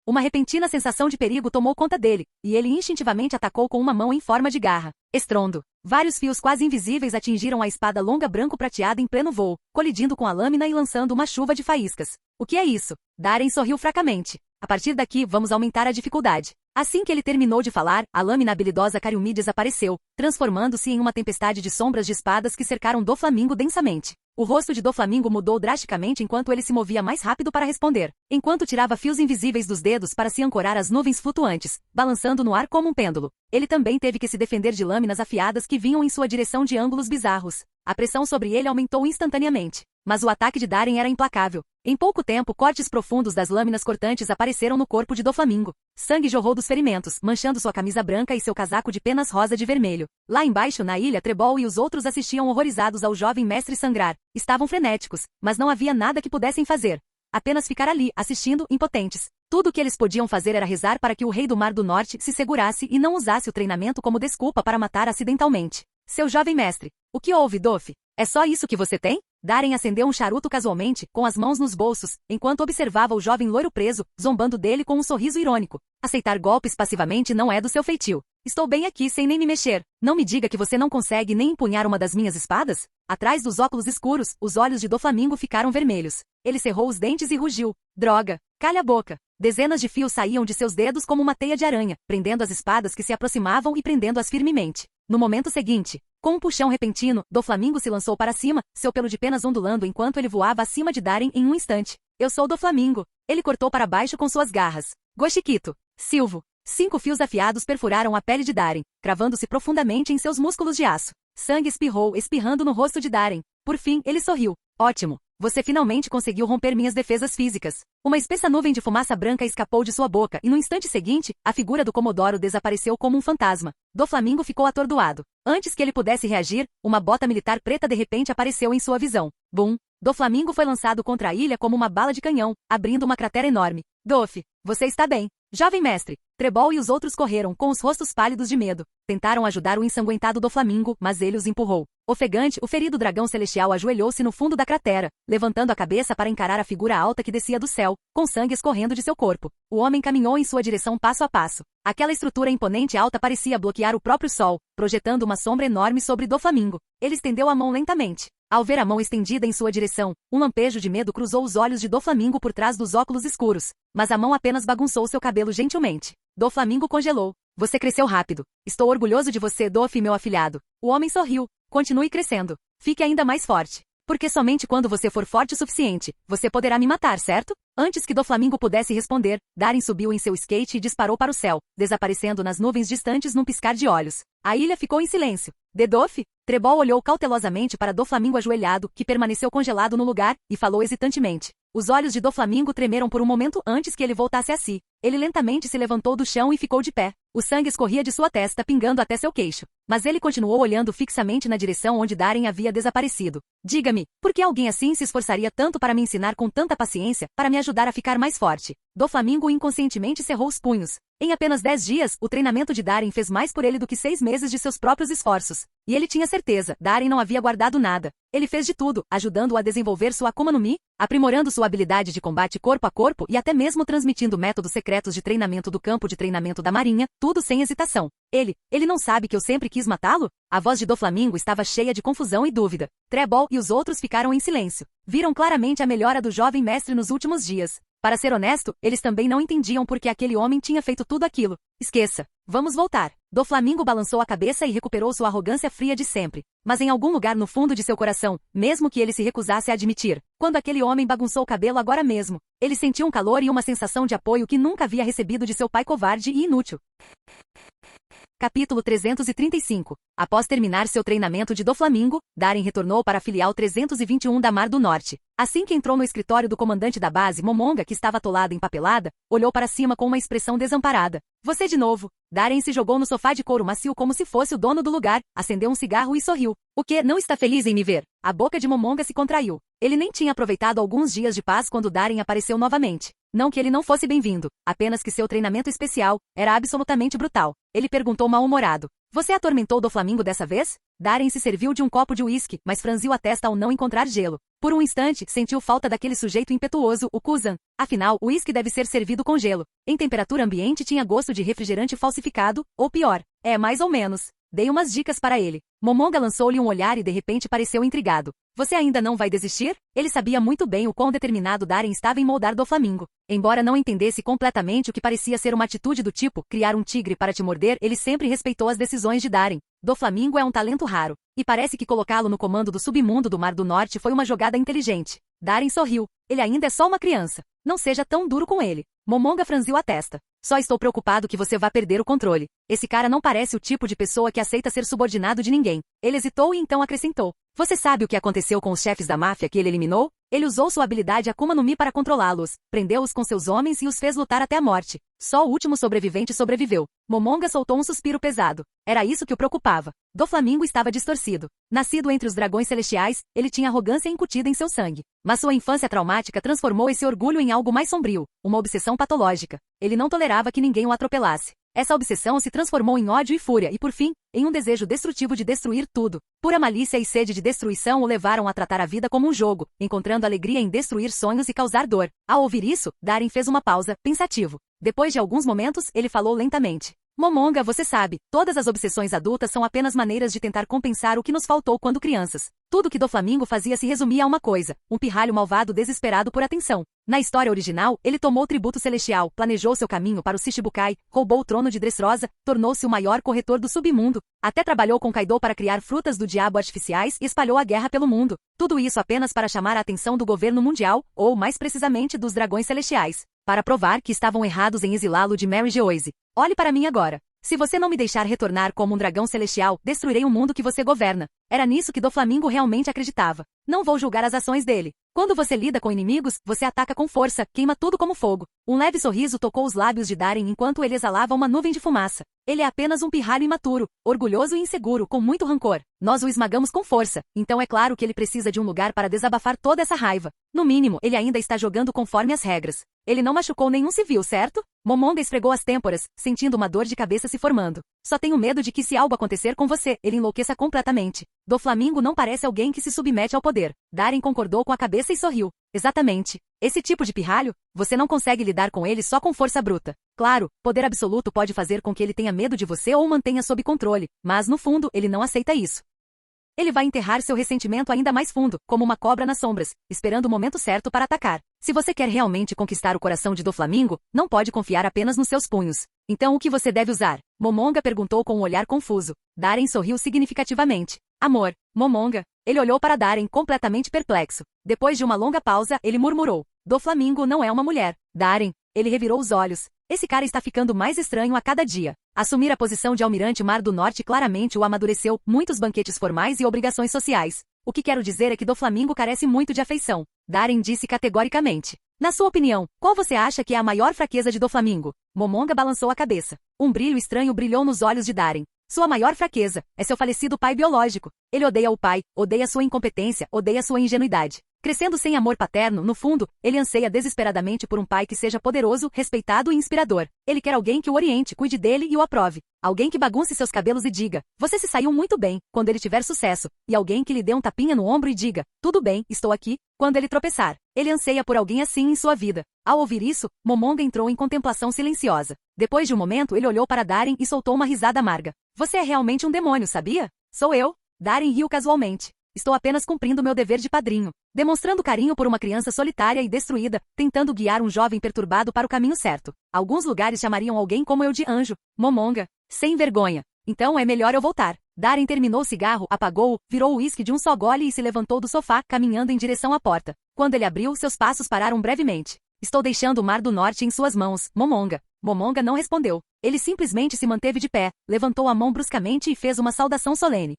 Uma repentina sensação de perigo tomou conta dele, e ele instintivamente atacou com uma mão em forma de garra. Estrondo. Vários fios quase invisíveis atingiram a espada longa branco-prateada em pleno voo, colidindo com a lâmina e lançando uma chuva de faíscas. O que é isso? Darren sorriu fracamente. A partir daqui, vamos aumentar a dificuldade. Assim que ele terminou de falar, a lâmina habilidosa Kariumi desapareceu, transformando-se em uma tempestade de sombras de espadas que cercaram Doflamingo densamente. O rosto de Doflamingo mudou drasticamente enquanto ele se movia mais rápido para responder, enquanto tirava fios invisíveis dos dedos para se ancorar às nuvens flutuantes, balançando no ar como um pêndulo. Ele também teve que se defender de lâminas afiadas que vinham em sua direção de ângulos bizarros. A pressão sobre ele aumentou instantaneamente. Mas o ataque de Darren era implacável. Em pouco tempo, cortes profundos das lâminas cortantes apareceram no corpo de Doflamingo. Sangue jorrou dos ferimentos, manchando sua camisa branca e seu casaco de penas rosa de vermelho. Lá embaixo, na ilha, Trebol e os outros assistiam horrorizados ao jovem mestre sangrar. Estavam frenéticos, mas não havia nada que pudessem fazer. Apenas ficar ali, assistindo, impotentes. Tudo o que eles podiam fazer era rezar para que o rei do Mar do Norte se segurasse e não usasse o treinamento como desculpa para matar acidentalmente. Seu jovem mestre. O que houve, Dof? É só isso que você tem? Darren acendeu um charuto casualmente, com as mãos nos bolsos, enquanto observava o jovem loiro preso, zombando dele com um sorriso irônico. Aceitar golpes passivamente não é do seu feitio. Estou bem aqui sem nem me mexer. Não me diga que você não consegue nem empunhar uma das minhas espadas? Atrás dos óculos escuros, os olhos de Doflamingo ficaram vermelhos. Ele cerrou os dentes e rugiu. Droga! Calha a boca! Dezenas de fios saíam de seus dedos como uma teia de aranha, prendendo as espadas que se aproximavam e prendendo-as firmemente. No momento seguinte, com um puxão repentino, Doflamingo se lançou para cima, seu pelo de penas ondulando enquanto ele voava acima de Darren em um instante. Eu sou Doflamingo. Ele cortou para baixo com suas garras. Goshikito. Silvo. 5 fios afiados perfuraram a pele de Darren, cravando-se profundamente em seus músculos de aço. Sangue espirrou, espirrando no rosto de Darren. Por fim, ele sorriu. Ótimo. Você finalmente conseguiu romper minhas defesas físicas. Uma espessa nuvem de fumaça branca escapou de sua boca e no instante seguinte, a figura do Comodoro desapareceu como um fantasma. Doflamingo ficou atordoado. Antes que ele pudesse reagir, uma bota militar preta de repente apareceu em sua visão. Bum! Doflamingo foi lançado contra a ilha como uma bala de canhão, abrindo uma cratera enorme. Dof, você está bem. Jovem mestre. Trebol e os outros correram, com os rostos pálidos de medo. Tentaram ajudar o ensanguentado Doflamingo, mas ele os empurrou. Ofegante, o ferido dragão celestial ajoelhou-se no fundo da cratera, levantando a cabeça para encarar a figura alta que descia do céu, com sangue escorrendo de seu corpo. O homem caminhou em sua direção passo a passo. Aquela estrutura imponente alta parecia bloquear o próprio sol, projetando uma sombra enorme sobre Doflamingo. Ele estendeu a mão lentamente. Ao ver a mão estendida em sua direção, um lampejo de medo cruzou os olhos de Doflamingo por trás dos óculos escuros, mas a mão apenas bagunçou seu cabelo gentilmente. Doflamingo congelou. Você cresceu rápido. Estou orgulhoso de você, Dof, meu afilhado. O homem sorriu. Continue crescendo. Fique ainda mais forte. Porque somente quando você for forte o suficiente, você poderá me matar, certo? Antes que Doflamingo pudesse responder, Darin subiu em seu skate e disparou para o céu, desaparecendo nas nuvens distantes num piscar de olhos. A ilha ficou em silêncio. Dof? Trebol olhou cautelosamente para Doflamingo ajoelhado, que permaneceu congelado no lugar, e falou hesitantemente. Os olhos de Doflamingo tremeram por um momento antes que ele voltasse a si. Ele lentamente se levantou do chão e ficou de pé. O sangue escorria de sua testa, pingando até seu queixo. Mas ele continuou olhando fixamente na direção onde Darin havia desaparecido. Diga-me, por que alguém assim se esforçaria tanto para me ensinar com tanta paciência, para me ajudar a ficar mais forte? Doflamingo inconscientemente cerrou os punhos. Em apenas 10 dias, o treinamento de Darin fez mais por ele do que 6 meses de seus próprios esforços. E ele tinha certeza, Darin não havia guardado nada. Ele fez de tudo, ajudando-o a desenvolver sua Akuma no Mi, aprimorando sua habilidade de combate corpo a corpo e até mesmo transmitindo métodos secretos de treinamento do campo de treinamento da Marinha, tudo sem hesitação. Ele não sabe que eu sempre quis matá-lo? A voz de Doflamingo estava cheia de confusão e dúvida. Trebol e os outros ficaram em silêncio. Viram claramente a melhora do jovem mestre nos últimos dias. Para ser honesto, eles também não entendiam por que aquele homem tinha feito tudo aquilo. Esqueça. Vamos voltar. Doflamingo balançou a cabeça e recuperou sua arrogância fria de sempre. Mas em algum lugar no fundo de seu coração, mesmo que ele se recusasse a admitir, quando aquele homem bagunçou o cabelo agora mesmo, ele sentiu um calor e uma sensação de apoio que nunca havia recebido de seu pai covarde e inútil. Capítulo 335. Após terminar seu treinamento de Doflamingo, Darin retornou para a filial 321 da Mar do Norte. Assim que entrou no escritório do comandante da base, Momonga, que estava atolado em papelada, olhou para cima com uma expressão desamparada. Você de novo. Darin se jogou no sofá de couro macio como se fosse o dono do lugar, acendeu um cigarro e sorriu. O que, não está feliz em me ver? A boca de Momonga se contraiu. Ele nem tinha aproveitado alguns dias de paz quando Darin apareceu novamente. Não que ele não fosse bem-vindo, apenas que seu treinamento especial era absolutamente brutal. Ele perguntou mal-humorado. Você atormentou Doflamingo dessa vez? Darin se serviu de um copo de uísque, mas franziu a testa ao não encontrar gelo. Por um instante, sentiu falta daquele sujeito impetuoso, o Kuzan. Afinal, o uísque deve ser servido com gelo. Em temperatura ambiente tinha gosto de refrigerante falsificado, ou pior. Mais ou menos. Dei umas dicas para ele. Momonga lançou-lhe um olhar e de repente pareceu intrigado. Você ainda não vai desistir? Ele sabia muito bem o quão determinado Darin estava em moldar Doflamingo. Embora não entendesse completamente o que parecia ser uma atitude do tipo criar um tigre para te morder, ele sempre respeitou as decisões de Darin. Doflamingo é um talento raro, e parece que colocá-lo no comando do submundo do Mar do Norte foi uma jogada inteligente. Darin sorriu. Ele ainda é só uma criança. Não seja tão duro com ele. Momonga franziu a testa. Só estou preocupado que você vá perder o controle. Esse cara não parece o tipo de pessoa que aceita ser subordinado de ninguém. Ele hesitou e então acrescentou. Você sabe o que aconteceu com os chefes da máfia que ele eliminou? Ele usou sua habilidade Akuma no Mi para controlá-los, prendeu-os com seus homens e os fez lutar até a morte. Só o último sobrevivente sobreviveu. Momonga soltou um suspiro pesado. Era isso que o preocupava. Doflamingo estava distorcido. Nascido entre os dragões celestiais, ele tinha arrogância incutida em seu sangue. Mas sua infância traumática transformou esse orgulho em algo mais sombrio, uma obsessão patológica. Ele não tolerava que ninguém o atropelasse. Essa obsessão se transformou em ódio e fúria e, por fim, em um desejo destrutivo de destruir tudo. Pura malícia e sede de destruição o levaram a tratar a vida como um jogo, encontrando alegria em destruir sonhos e causar dor. Ao ouvir isso, Darin fez uma pausa, pensativo. Depois de alguns momentos, ele falou lentamente. Momonga, você sabe, todas as obsessões adultas são apenas maneiras de tentar compensar o que nos faltou quando crianças. Tudo que Doflamingo fazia se resumia a uma coisa, um pirralho malvado desesperado por atenção. Na história original, ele tomou o tributo celestial, planejou seu caminho para o Shichibukai, roubou o trono de Dressrosa, tornou-se o maior corretor do submundo, até trabalhou com Kaido para criar frutas do diabo artificiais e espalhou a guerra pelo mundo. Tudo isso apenas para chamar a atenção do governo mundial, ou mais precisamente dos dragões celestiais, para provar que estavam errados em exilá-lo de Mary Geoise. Olhe para mim agora. Se você não me deixar retornar como um dragão celestial, destruirei o mundo que você governa. Era nisso que Doflamingo realmente acreditava. Não vou julgar as ações dele. Quando você lida com inimigos, você ataca com força, queima tudo como fogo. Um leve sorriso tocou os lábios de Darin enquanto ele exalava uma nuvem de fumaça. Ele é apenas um pirralho imaturo, orgulhoso e inseguro, com muito rancor. Nós o esmagamos com força, então é claro que ele precisa de um lugar para desabafar toda essa raiva. No mínimo, ele ainda está jogando conforme as regras. Ele não machucou nenhum civil, certo? Momonga esfregou as têmporas, sentindo uma dor de cabeça se formando. Só tenho medo de que se algo acontecer com você, ele enlouqueça completamente. Doflamingo não parece alguém que se submete ao poder. Darin concordou com a cabeça e sorriu. Exatamente. Esse tipo de pirralho, você não consegue lidar com ele só com força bruta. Claro, poder absoluto pode fazer com que ele tenha medo de você ou o mantenha sob controle, mas no fundo, ele não aceita isso. Ele vai enterrar seu ressentimento ainda mais fundo, como uma cobra nas sombras, esperando o momento certo para atacar. Se você quer realmente conquistar o coração de Doflamingo, não pode confiar apenas nos seus punhos. Então o que você deve usar? Momonga perguntou com um olhar confuso. Darren sorriu significativamente. Amor, Momonga. Ele olhou para Darren completamente perplexo. Depois de uma longa pausa, ele murmurou. Doflamingo não é uma mulher. Darren. Ele revirou os olhos. Esse cara está ficando mais estranho a cada dia. Assumir a posição de almirante Mar do Norte claramente o amadureceu, muitos banquetes formais e obrigações sociais. O que quero dizer é que Doflamingo carece muito de afeição. Darren disse categoricamente. Na sua opinião, qual você acha que é a maior fraqueza de Doflamingo? Momonga balançou a cabeça. Um brilho estranho brilhou nos olhos de Darren. Sua maior fraqueza é seu falecido pai biológico. Ele odeia o pai, odeia sua incompetência, odeia sua ingenuidade. Crescendo sem amor paterno, no fundo, ele anseia desesperadamente por um pai que seja poderoso, respeitado e inspirador. Ele quer alguém que o oriente, cuide dele e o aprove. Alguém que bagunce seus cabelos e diga, você se saiu muito bem, quando ele tiver sucesso. E alguém que lhe dê um tapinha no ombro e diga, tudo bem, estou aqui, quando ele tropeçar. Ele anseia por alguém assim em sua vida. Ao ouvir isso, Momonga entrou em contemplação silenciosa. Depois de um momento, ele olhou para Darren e soltou uma risada amarga. Você é realmente um demônio, sabia? Sou eu? Darren riu casualmente. Estou apenas cumprindo meu dever de padrinho, demonstrando carinho por uma criança solitária e destruída, tentando guiar um jovem perturbado para o caminho certo. Alguns lugares chamariam alguém como eu de anjo. Momonga. Sem vergonha. Então é melhor eu voltar. Darren terminou o cigarro, apagou-o, virou o uísque de um só gole e se levantou do sofá, caminhando em direção à porta. Quando ele abriu, seus passos pararam brevemente. Estou deixando o Mar do Norte em suas mãos, Momonga. Momonga não respondeu. Ele simplesmente se manteve de pé, levantou a mão bruscamente e fez uma saudação solene.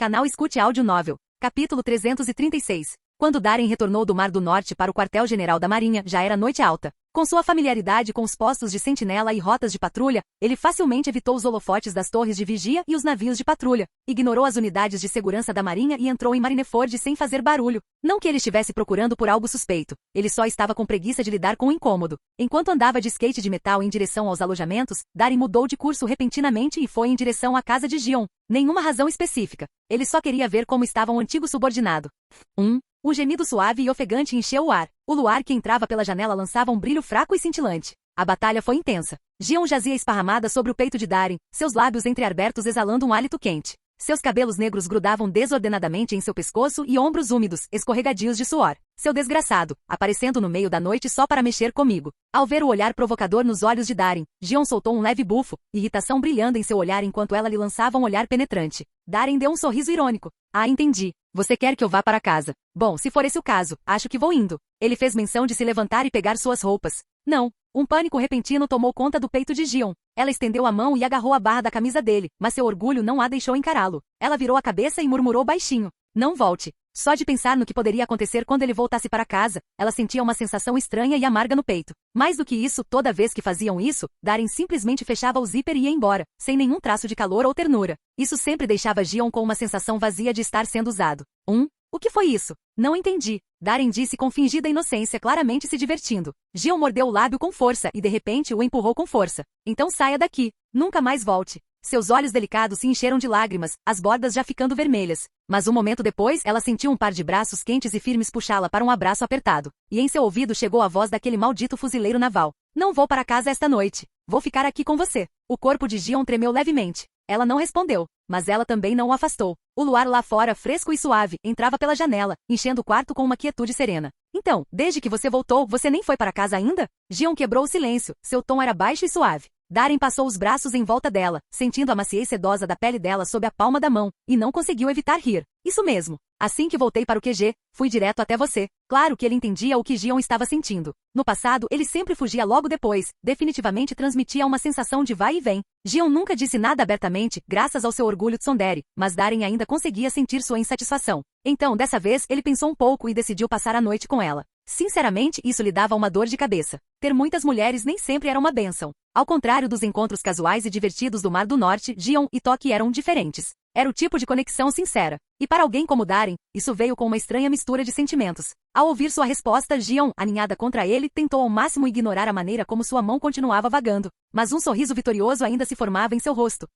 Canal Escute Áudio Novel. Capítulo 336. Quando Darren retornou do Mar do Norte para o quartel-general da Marinha, já era noite alta. Com sua familiaridade com os postos de sentinela e rotas de patrulha, ele facilmente evitou os holofotes das torres de vigia e os navios de patrulha, ignorou as unidades de segurança da Marinha e entrou em Marineford sem fazer barulho. Não que ele estivesse procurando por algo suspeito, ele só estava com preguiça de lidar com o incômodo. Enquanto andava de skate de metal em direção aos alojamentos, Darren mudou de curso repentinamente e foi em direção à casa de Gion. Nenhuma razão específica. Ele só queria ver como estava um antigo subordinado. Um gemido suave e ofegante encheu o ar. O luar que entrava pela janela lançava um brilho fraco e cintilante. A batalha foi intensa. Gion jazia esparramada sobre o peito de Darren, seus lábios entreabertos exalando um hálito quente. Seus cabelos negros grudavam desordenadamente em seu pescoço e ombros úmidos, escorregadios de suor. Seu desgraçado, aparecendo no meio da noite só para mexer comigo. Ao ver o olhar provocador nos olhos de Darren, Gion soltou um leve bufo, irritação brilhando em seu olhar enquanto ela lhe lançava um olhar penetrante. Darren deu um sorriso irônico. Ah, entendi. Você quer que eu vá para casa? Bom, se for esse o caso, acho que vou indo. Ele fez menção de se levantar e pegar suas roupas. Não. Um pânico repentino tomou conta do peito de Gion. Ela estendeu a mão e agarrou a barra da camisa dele, mas seu orgulho não a deixou encará-lo. Ela virou a cabeça e murmurou baixinho. Não volte. Só de pensar no que poderia acontecer quando ele voltasse para casa, ela sentia uma sensação estranha e amarga no peito. Mais do que isso, toda vez que faziam isso, Darren simplesmente fechava o zíper e ia embora, sem nenhum traço de calor ou ternura. Isso sempre deixava Gion com uma sensação vazia de estar sendo usado. O que foi isso? Não entendi. Darren disse com fingida inocência, claramente se divertindo. Gion mordeu o lábio com força e de repente o empurrou com força. Então saia daqui. Nunca mais volte. Seus olhos delicados se encheram de lágrimas, as bordas já ficando vermelhas. Mas um momento depois, ela sentiu um par de braços quentes e firmes puxá-la para um abraço apertado. E em seu ouvido chegou a voz daquele maldito fuzileiro naval. Não vou para casa esta noite. Vou ficar aqui com você. O corpo de Gion tremeu levemente. Ela não respondeu, mas ela também não o afastou. O luar lá fora, fresco e suave, entrava pela janela, enchendo o quarto com uma quietude serena. Então, desde que você voltou, você nem foi para casa ainda? Gion quebrou o silêncio, seu tom era baixo e suave. Darren passou os braços em volta dela, sentindo a maciez sedosa da pele dela sob a palma da mão, e não conseguiu evitar rir. Isso mesmo. Assim que voltei para o QG, fui direto até você. Claro que ele entendia o que Gion estava sentindo. No passado, ele sempre fugia logo depois, definitivamente transmitia uma sensação de vai e vem. Gion nunca disse nada abertamente, graças ao seu orgulho tsundere, mas Darren ainda conseguia sentir sua insatisfação. Então, dessa vez, ele pensou um pouco e decidiu passar a noite com ela. Sinceramente, isso lhe dava uma dor de cabeça. Ter muitas mulheres nem sempre era uma bênção. Ao contrário dos encontros casuais e divertidos do Mar do Norte, Gion e Toki eram diferentes. Era o tipo de conexão sincera. E para alguém como Darren, isso veio com uma estranha mistura de sentimentos. Ao ouvir sua resposta, Gion, aninhada contra ele, tentou ao máximo ignorar a maneira como sua mão continuava vagando. Mas um sorriso vitorioso ainda se formava em seu rosto.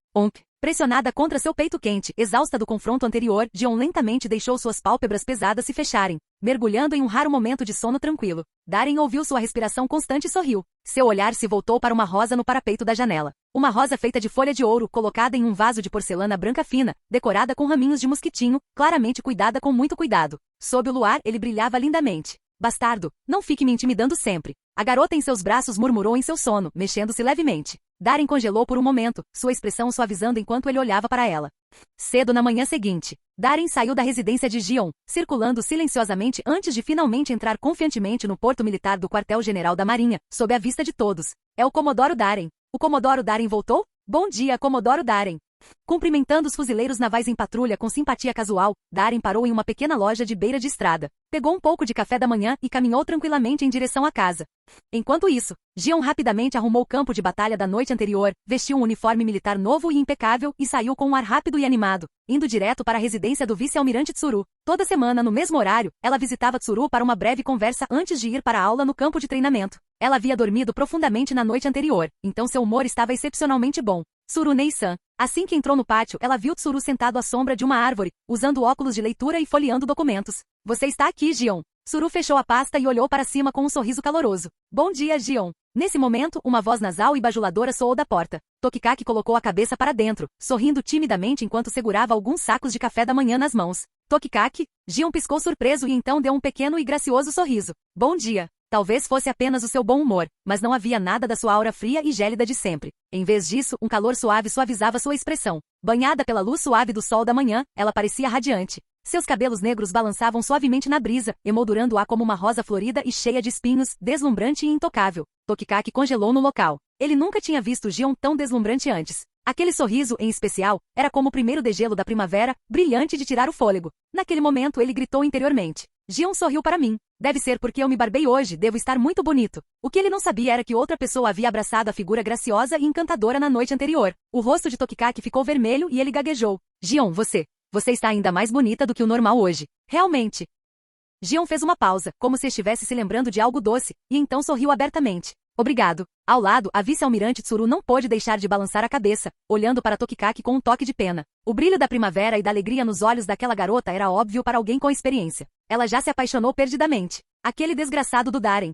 Pressionada contra seu peito quente, exausta do confronto anterior, Gion lentamente deixou suas pálpebras pesadas se fecharem, mergulhando em um raro momento de sono tranquilo. Darren ouviu sua respiração constante e sorriu. Seu olhar se voltou para uma rosa no parapeito da janela. Uma rosa feita de folha de ouro, colocada em um vaso de porcelana branca fina, decorada com raminhos de mosquitinho, claramente cuidada com muito cuidado. Sob o luar, ele brilhava lindamente. Bastardo, não fique me intimidando sempre. A garota em seus braços murmurou em seu sono, mexendo-se levemente. Darren congelou por um momento, sua expressão suavizando enquanto ele olhava para ela. Cedo na manhã seguinte, Darren saiu da residência de Gion, circulando silenciosamente antes de finalmente entrar confiantemente no porto militar do quartel-general da Marinha, sob a vista de todos. É o Comodoro Darren. O Comodoro Darren voltou? Bom dia, Comodoro Darren. Cumprimentando os fuzileiros navais em patrulha com simpatia casual, Darren parou em uma pequena loja de beira de estrada. Pegou um pouco de café da manhã e caminhou tranquilamente em direção à casa. Enquanto isso, Gion rapidamente arrumou o campo de batalha da noite anterior, vestiu um uniforme militar novo e impecável e saiu com um ar rápido e animado, indo direto para a residência do vice-almirante Tsuru. Toda semana, no mesmo horário, ela visitava Tsuru para uma breve conversa antes de ir para a aula no campo de treinamento. Ela havia dormido profundamente na noite anterior, então seu humor estava excepcionalmente bom. Tsuru Nei-san. Assim que entrou no pátio, ela viu Tsuru sentado à sombra de uma árvore, usando óculos de leitura e folheando documentos. Você está aqui, Gion. Tsuru fechou a pasta e olhou para cima com um sorriso caloroso. Bom dia, Gion. Nesse momento, uma voz nasal e bajuladora soou da porta. Tokikaki colocou a cabeça para dentro, sorrindo timidamente enquanto segurava alguns sacos de café da manhã nas mãos. Tokikaki? Gion piscou surpreso e então deu um pequeno e gracioso sorriso. Bom dia. Talvez fosse apenas o seu bom humor, mas não havia nada da sua aura fria e gélida de sempre. Em vez disso, um calor suave suavizava sua expressão. Banhada pela luz suave do sol da manhã, ela parecia radiante. Seus cabelos negros balançavam suavemente na brisa, emoldurando-a como uma rosa florida e cheia de espinhos, deslumbrante e intocável. Tokikaki congelou no local. Ele nunca tinha visto Gion tão deslumbrante antes. Aquele sorriso, em especial, era como o primeiro degelo da primavera, brilhante de tirar o fôlego. Naquele momento ele gritou interiormente. Gion sorriu para mim. Deve ser porque eu me barbei hoje, devo estar muito bonito. O que ele não sabia era que outra pessoa havia abraçado a figura graciosa e encantadora na noite anterior. O rosto de Tokikaki ficou vermelho e ele gaguejou. Gion, você está ainda mais bonita do que o normal hoje. Realmente. Gion fez uma pausa, como se estivesse se lembrando de algo doce, e então sorriu abertamente. Obrigado. Ao lado, a vice-almirante Tsuru não pôde deixar de balançar a cabeça, olhando para Tokikaki com um toque de pena. O brilho da primavera e da alegria nos olhos daquela garota era óbvio para alguém com experiência. Ela já se apaixonou perdidamente. Aquele desgraçado do Darren.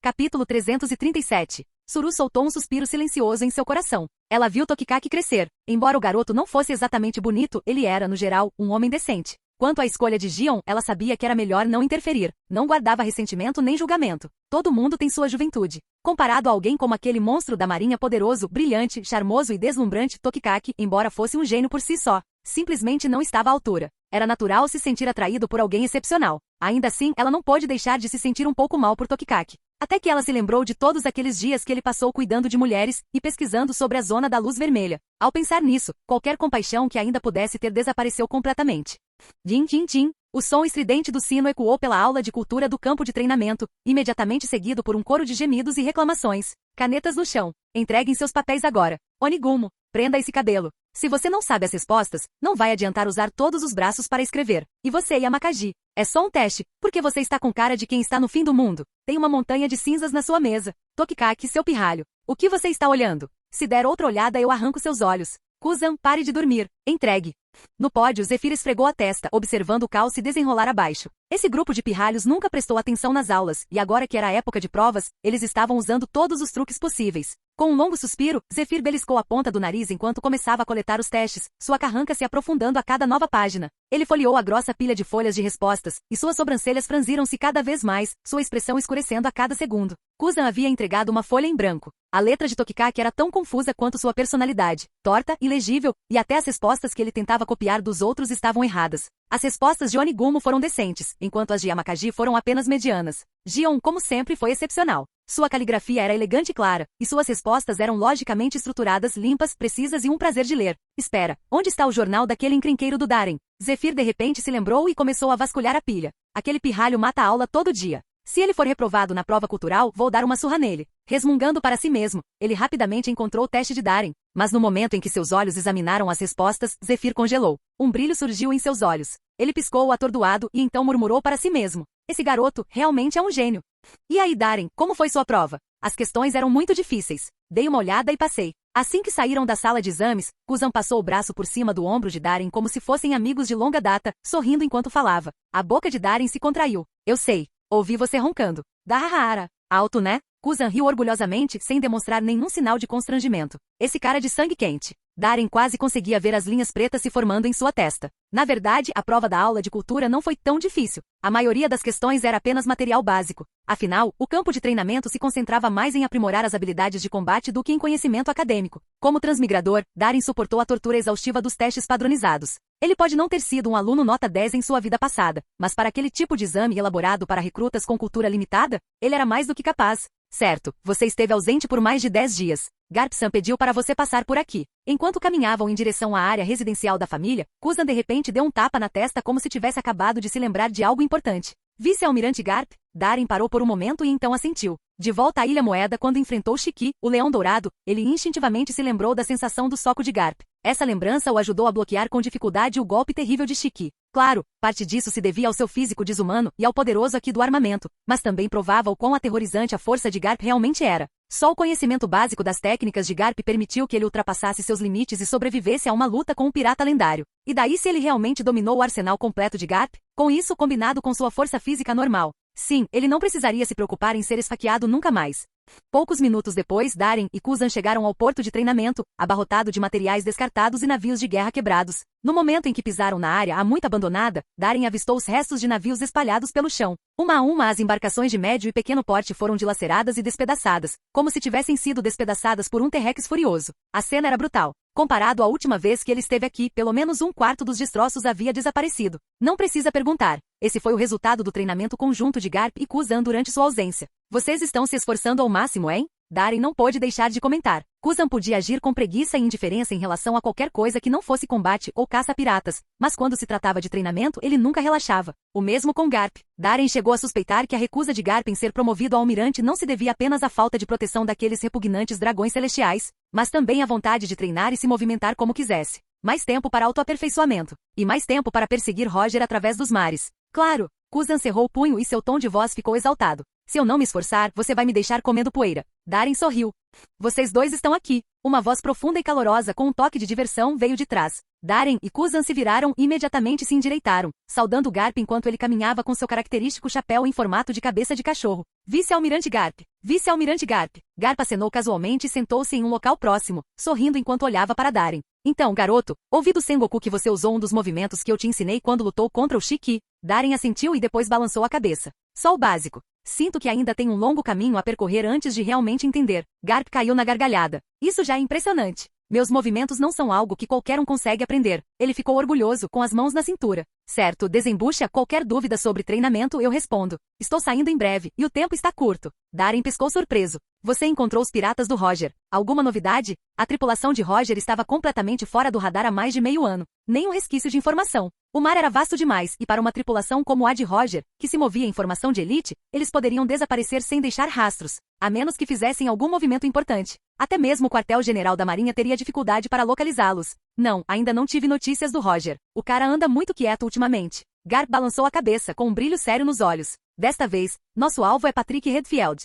Capítulo 337. Tsuru soltou um suspiro silencioso em seu coração. Ela viu Tokikaki crescer. Embora o garoto não fosse exatamente bonito, ele era, no geral, um homem decente. Quanto à escolha de Gion, ela sabia que era melhor não interferir. Não guardava ressentimento nem julgamento. Todo mundo tem sua juventude. Comparado a alguém como aquele monstro da marinha poderoso, brilhante, charmoso e deslumbrante, Tokikaki, embora fosse um gênio por si só, simplesmente não estava à altura. Era natural se sentir atraído por alguém excepcional. Ainda assim, ela não pôde deixar de se sentir um pouco mal por Tokikaki. Até que ela se lembrou de todos aqueles dias que ele passou cuidando de mulheres e pesquisando sobre a zona da luz vermelha. Ao pensar nisso, qualquer compaixão que ainda pudesse ter desapareceu completamente. Din, din, din. O som estridente do sino ecoou pela aula de cultura do campo de treinamento, imediatamente seguido por um coro de gemidos e reclamações. Canetas no chão. Entreguem seus papéis agora. Onigumo, prenda esse cabelo. Se você não sabe as respostas, não vai adiantar usar todos os braços para escrever. E você, Yamakagi? É só um teste, porque você está com cara de quem está no fim do mundo. Tem uma montanha de cinzas na sua mesa. Tokikaki, seu pirralho. O que você está olhando? Se der outra olhada eu arranco seus olhos. Kuzan, pare de dormir. Entregue. No pódio, Zephyr esfregou a testa, observando o caos se desenrolar abaixo. Esse grupo de pirralhos nunca prestou atenção nas aulas, e agora que era a época de provas, eles estavam usando todos os truques possíveis. Com um longo suspiro, Zephyr beliscou a ponta do nariz enquanto começava a coletar os testes, sua carranca se aprofundando a cada nova página. Ele folheou a grossa pilha de folhas de respostas, e suas sobrancelhas franziram-se cada vez mais, sua expressão escurecendo a cada segundo. Kuzan havia entregado uma folha em branco. A letra de Tokikaki era tão confusa quanto sua personalidade, torta, ilegível, e até as respostas que ele tentava copiar dos outros estavam erradas. As respostas de Onigumo foram decentes, enquanto as de Yamakagi foram apenas medianas. Gion, como sempre, foi excepcional. Sua caligrafia era elegante e clara, e suas respostas eram logicamente estruturadas, limpas, precisas e um prazer de ler. Espera, onde está o jornal daquele encrenqueiro do Darren? Zephyr de repente se lembrou e começou a vasculhar a pilha. Aquele pirralho mata a aula todo dia. Se ele for reprovado na prova cultural, vou dar uma surra nele. Resmungando para si mesmo, ele rapidamente encontrou o teste de Darren. Mas no momento em que seus olhos examinaram as respostas, Zephyr congelou. Um brilho surgiu em seus olhos. Ele piscou atordoado e então murmurou para si mesmo. Esse garoto realmente é um gênio. E aí, Darren, como foi sua prova? As questões eram muito difíceis. Dei uma olhada e passei. Assim que saíram da sala de exames, Kuzan passou o braço por cima do ombro de Darren como se fossem amigos de longa data, sorrindo enquanto falava. A boca de Darren se contraiu. Eu sei. Ouvi você roncando. Dahahara. Alto, né? Kuzan riu orgulhosamente, sem demonstrar nenhum sinal de constrangimento. Esse cara de sangue quente. Darren quase conseguia ver as linhas pretas se formando em sua testa. Na verdade, a prova da aula de cultura não foi tão difícil. A maioria das questões era apenas material básico. Afinal, o campo de treinamento se concentrava mais em aprimorar as habilidades de combate do que em conhecimento acadêmico. Como transmigrador, Darren suportou a tortura exaustiva dos testes padronizados. Ele pode não ter sido um aluno nota 10 em sua vida passada, mas para aquele tipo de exame elaborado para recrutas com cultura limitada, ele era mais do que capaz. Certo, você esteve ausente por mais de 10 dias. Garp-san pediu para você passar por aqui. Enquanto caminhavam em direção à área residencial da família, Kuzan de repente deu um tapa na testa como se tivesse acabado de se lembrar de algo importante. Vice-almirante Garp? Darren parou por um momento e então assentiu. De volta à Ilha Moeda quando enfrentou Shiki, o Leão Dourado, ele instintivamente se lembrou da sensação do soco de Garp. Essa lembrança o ajudou a bloquear com dificuldade o golpe terrível de Shiki. Claro, parte disso se devia ao seu físico desumano e ao poderoso aqui do armamento, mas também provava o quão aterrorizante a força de Garp realmente era. Só o conhecimento básico das técnicas de Garp permitiu que ele ultrapassasse seus limites e sobrevivesse a uma luta com um pirata lendário. E daí se ele realmente dominou o arsenal completo de Garp? Com isso combinado com sua força física normal. Sim, ele não precisaria se preocupar em ser esfaqueado nunca mais. Poucos minutos depois, Darren e Kuzan chegaram ao porto de treinamento, abarrotado de materiais descartados e navios de guerra quebrados. No momento em que pisaram na área há muito abandonada, Darren avistou os restos de navios espalhados pelo chão. Uma a uma as embarcações de médio e pequeno porte foram dilaceradas e despedaçadas, como se tivessem sido despedaçadas por um T-Rex furioso. A cena era brutal. Comparado à última vez que ele esteve aqui, pelo menos um quarto dos destroços havia desaparecido. Não precisa perguntar. Esse foi o resultado do treinamento conjunto de Garp e Kuzan durante sua ausência. Vocês estão se esforçando ao máximo, hein? Darren não pôde deixar de comentar. Kuzan podia agir com preguiça e indiferença em relação a qualquer coisa que não fosse combate ou caça a piratas, mas quando se tratava de treinamento ele nunca relaxava. O mesmo com Garp. Darren chegou a suspeitar que a recusa de Garp em ser promovido a almirante não se devia apenas à falta de proteção daqueles repugnantes dragões celestiais, mas também à vontade de treinar e se movimentar como quisesse. Mais tempo para autoaperfeiçoamento. E mais tempo para perseguir Roger através dos mares. Claro! Kuzan cerrou o punho e seu tom de voz ficou exaltado. Se eu não me esforçar, você vai me deixar comendo poeira. Darren sorriu. Vocês dois estão aqui. Uma voz profunda e calorosa com um toque de diversão veio de trás. Darren e Kuzan se viraram e imediatamente se endireitaram, saudando Garp enquanto ele caminhava com seu característico chapéu em formato de cabeça de cachorro. Vice-almirante Garp! Vice-almirante Garp! Garp acenou casualmente e sentou-se em um local próximo, sorrindo enquanto olhava para Darren. Então, garoto, ouvi do Sengoku que você usou um dos movimentos que eu te ensinei quando lutou contra o Shiki. Darren assentiu e depois balançou a cabeça. Só o básico. Sinto que ainda tem um longo caminho a percorrer antes de realmente entender. Garp caiu na gargalhada. Isso já é impressionante. Meus movimentos não são algo que qualquer um consegue aprender. Ele ficou orgulhoso, com as mãos na cintura. Certo, desembucha qualquer dúvida sobre treinamento, eu respondo. Estou saindo em breve, e o tempo está curto. Darren piscou surpreso. Você encontrou os piratas do Roger. Alguma novidade? A tripulação de Roger estava completamente fora do radar há mais de meio ano. Nem um resquício de informação. O mar era vasto demais, e para uma tripulação como a de Roger, que se movia em formação de elite, eles poderiam desaparecer sem deixar rastros, a menos que fizessem algum movimento importante. Até mesmo o quartel-general da Marinha teria dificuldade para localizá-los. Não, ainda não tive notícias do Roger. O cara anda muito quieto ultimamente. Garp balançou a cabeça, com um brilho sério nos olhos. Desta vez, nosso alvo é Patrick Redfield.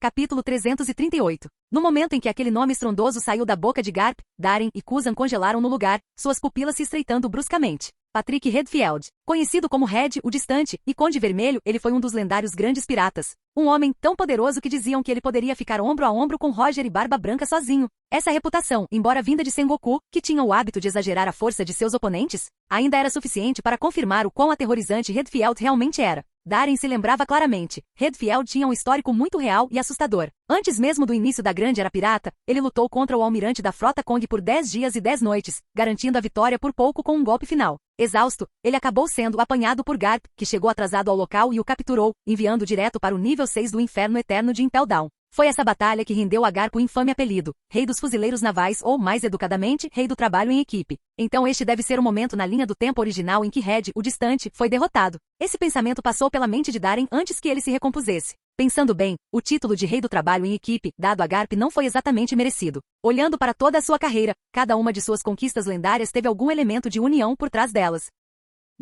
Capítulo 338. No momento em que aquele nome estrondoso saiu da boca de Garp, Darren e Kuzan congelaram no lugar, suas pupilas se estreitando bruscamente. Patrick Redfield. Conhecido como Red, o Distante, e Conde Vermelho, ele foi um dos lendários grandes piratas. Um homem tão poderoso que diziam que ele poderia ficar ombro a ombro com Roger e Barba Branca sozinho. Essa reputação, embora vinda de Sengoku, que tinha o hábito de exagerar a força de seus oponentes, ainda era suficiente para confirmar o quão aterrorizante Redfield realmente era. Darren se lembrava claramente. Redfield tinha um histórico muito real e assustador. Antes mesmo do início da Grande Era Pirata, ele lutou contra o almirante da frota Kong por 10 dias e 10 noites, garantindo a vitória por pouco com um golpe final. Exausto, ele acabou sendo apanhado por Garp, que chegou atrasado ao local e o capturou, enviando direto para o nível 6 do Inferno Eterno de Impel Down. Foi essa batalha que rendeu a Garp o infame apelido, Rei dos Fuzileiros Navais ou, mais educadamente, Rei do Trabalho em Equipe. Então este deve ser o momento na linha do tempo original em que Red, o Distante, foi derrotado. Esse pensamento passou pela mente de Darren antes que ele se recompusesse. Pensando bem, o título de Rei do Trabalho em Equipe, dado a Garp, não foi exatamente merecido. Olhando para toda a sua carreira, cada uma de suas conquistas lendárias teve algum elemento de união por trás delas.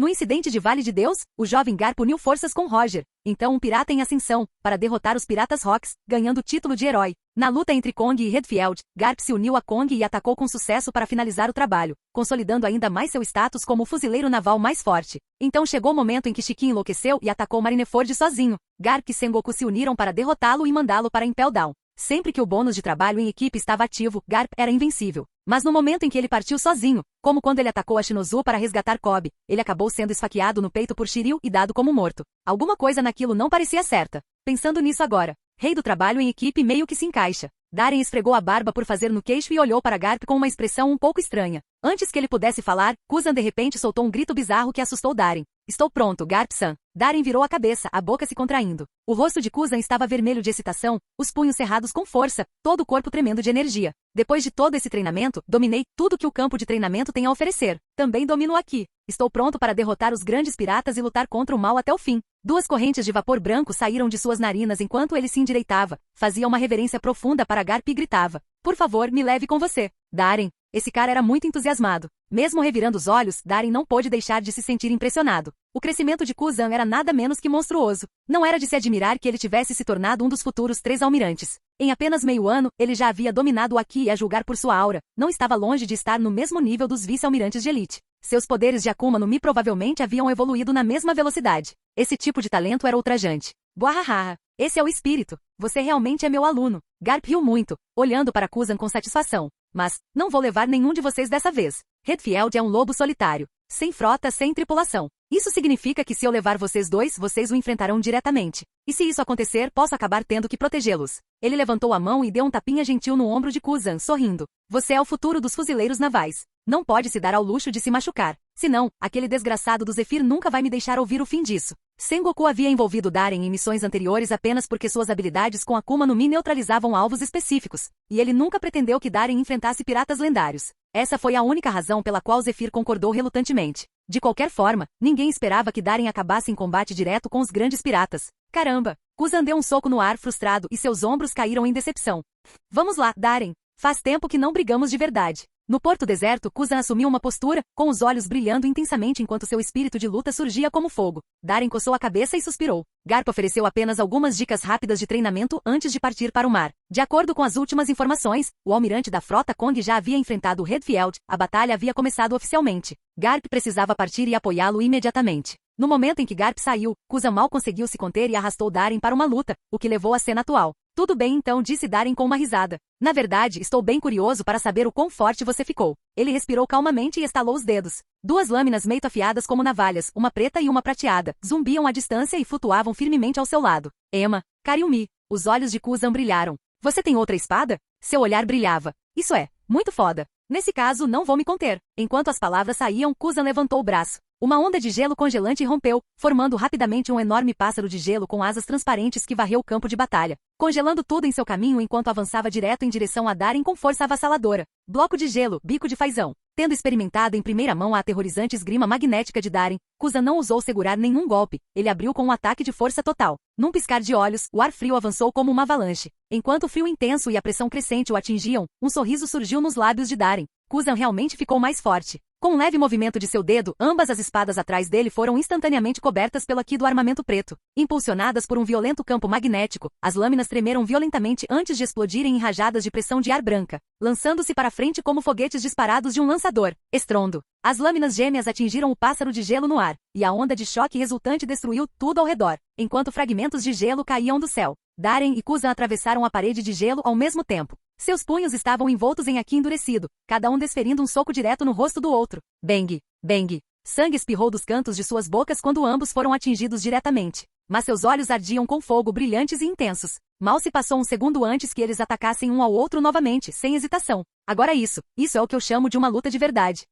No incidente de Vale de Deus, o jovem Garp uniu forças com Roger, então um pirata em ascensão, para derrotar os piratas Rocks, ganhando o título de herói. Na luta entre Kong e Redfield, Garp se uniu a Kong e atacou com sucesso para finalizar o trabalho, consolidando ainda mais seu status como o fuzileiro naval mais forte. Então chegou o momento em que Chiquinho enlouqueceu e atacou Marineford sozinho. Garp e Sengoku se uniram para derrotá-lo e mandá-lo para Impel Down. Sempre que o bônus de trabalho em equipe estava ativo, Garp era invencível. Mas no momento em que ele partiu sozinho, como quando ele atacou a Shinozu para resgatar Kobe, ele acabou sendo esfaqueado no peito por Shiryu e dado como morto. Alguma coisa naquilo não parecia certa. Pensando nisso agora, rei do trabalho em equipe meio que se encaixa. Darren esfregou a barba por fazer no queixo e olhou para Garp com uma expressão um pouco estranha. Antes que ele pudesse falar, Kuzan de repente soltou um grito bizarro que assustou Darren. Estou pronto, Garp-san. Darren virou a cabeça, a boca se contraindo. O rosto de Kuzan estava vermelho de excitação, os punhos cerrados com força, todo o corpo tremendo de energia. Depois de todo esse treinamento, dominei tudo que o campo de treinamento tem a oferecer. Também domino aqui. Estou pronto para derrotar os grandes piratas e lutar contra o mal até o fim. Duas correntes de vapor branco saíram de suas narinas enquanto ele se endireitava, fazia uma reverência profunda para Garp e gritava. Por favor, me leve com você. Darren. Esse cara era muito entusiasmado. Mesmo revirando os olhos, Darren não pôde deixar de se sentir impressionado. O crescimento de Kuzan era nada menos que monstruoso. Não era de se admirar que ele tivesse se tornado um dos futuros 3 almirantes. Em apenas meio ano, ele já havia dominado o Aki e a julgar por sua aura, não estava longe de estar no mesmo nível dos vice-almirantes de elite. Seus poderes de Akuma no Mi provavelmente haviam evoluído na mesma velocidade. Esse tipo de talento era ultrajante. Buahaha, esse é o espírito. Você realmente é meu aluno. Garp riu muito, olhando para Kuzan com satisfação. Mas, não vou levar nenhum de vocês dessa vez. Redfield é um lobo solitário. Sem frota, sem tripulação. Isso significa que se eu levar vocês dois, vocês o enfrentarão diretamente. E se isso acontecer, posso acabar tendo que protegê-los. Ele levantou a mão e deu um tapinha gentil no ombro de Kuzan, sorrindo. Você é o futuro dos fuzileiros navais. Não pode se dar ao luxo de se machucar. Senão, aquele desgraçado do Zephyr nunca vai me deixar ouvir o fim disso. Sengoku havia envolvido Darren em missões anteriores apenas porque suas habilidades com Akuma no Mi neutralizavam alvos específicos, e ele nunca pretendeu que Darren enfrentasse piratas lendários. Essa foi a única razão pela qual Zephyr concordou relutantemente. De qualquer forma, ninguém esperava que Darren acabasse em combate direto com os grandes piratas. Caramba! Kuzan deu um soco no ar frustrado e seus ombros caíram em decepção. Vamos lá, Darren. Faz tempo que não brigamos de verdade. No porto deserto, Kuzan assumiu uma postura, com os olhos brilhando intensamente enquanto seu espírito de luta surgia como fogo. Darren coçou a cabeça e suspirou. Garp ofereceu apenas algumas dicas rápidas de treinamento antes de partir para o mar. De acordo com as últimas informações, o almirante da frota Kong já havia enfrentado Redfield, a batalha havia começado oficialmente. Garp precisava partir e apoiá-lo imediatamente. No momento em que Garp saiu, Kuzan mal conseguiu se conter e arrastou Darren para uma luta, o que levou à cena atual. Tudo bem então, disse Darren com uma risada. Na verdade, estou bem curioso para saber o quão forte você ficou. Ele respirou calmamente e estalou os dedos. Duas lâminas meio afiadas como navalhas, uma preta e uma prateada, zumbiam à distância e flutuavam firmemente ao seu lado. Emma, Kariumi. Os olhos de Kuzan brilharam. Você tem outra espada? Seu olhar brilhava. Isso é, muito foda. Nesse caso, não vou me conter. Enquanto as palavras saíam, Kuzan levantou o braço. Uma onda de gelo congelante rompeu, formando rapidamente um enorme pássaro de gelo com asas transparentes que varreu o campo de batalha, congelando tudo em seu caminho enquanto avançava direto em direção a Darren com força avassaladora. Bloco de gelo, bico de fazão. Tendo experimentado em primeira mão a aterrorizante esgrima magnética de Darren, Kuzan não ousou segurar nenhum golpe, ele abriu com um ataque de força total. Num piscar de olhos, o ar frio avançou como uma avalanche. Enquanto o frio intenso e a pressão crescente o atingiam, um sorriso surgiu nos lábios de Darren. Kuzan realmente ficou mais forte. Com um leve movimento de seu dedo, ambas as espadas atrás dele foram instantaneamente cobertas pelo Ki do armamento preto. Impulsionadas por um violento campo magnético, as lâminas tremeram violentamente antes de explodirem em rajadas de pressão de ar branca, lançando-se para frente como foguetes disparados de um lançador. Estrondo. As lâminas gêmeas atingiram o pássaro de gelo no ar, e a onda de choque resultante destruiu tudo ao redor, enquanto fragmentos de gelo caíam do céu. Darren e Kuzan atravessaram a parede de gelo ao mesmo tempo. Seus punhos estavam envoltos em Aki endurecido, cada um desferindo um soco direto no rosto do outro. Bang! Bang! Sangue espirrou dos cantos de suas bocas quando ambos foram atingidos diretamente. Mas seus olhos ardiam com fogo brilhantes e intensos. Mal se passou um segundo antes que eles atacassem um ao outro novamente, sem hesitação. Agora isso é o que eu chamo de uma luta de verdade.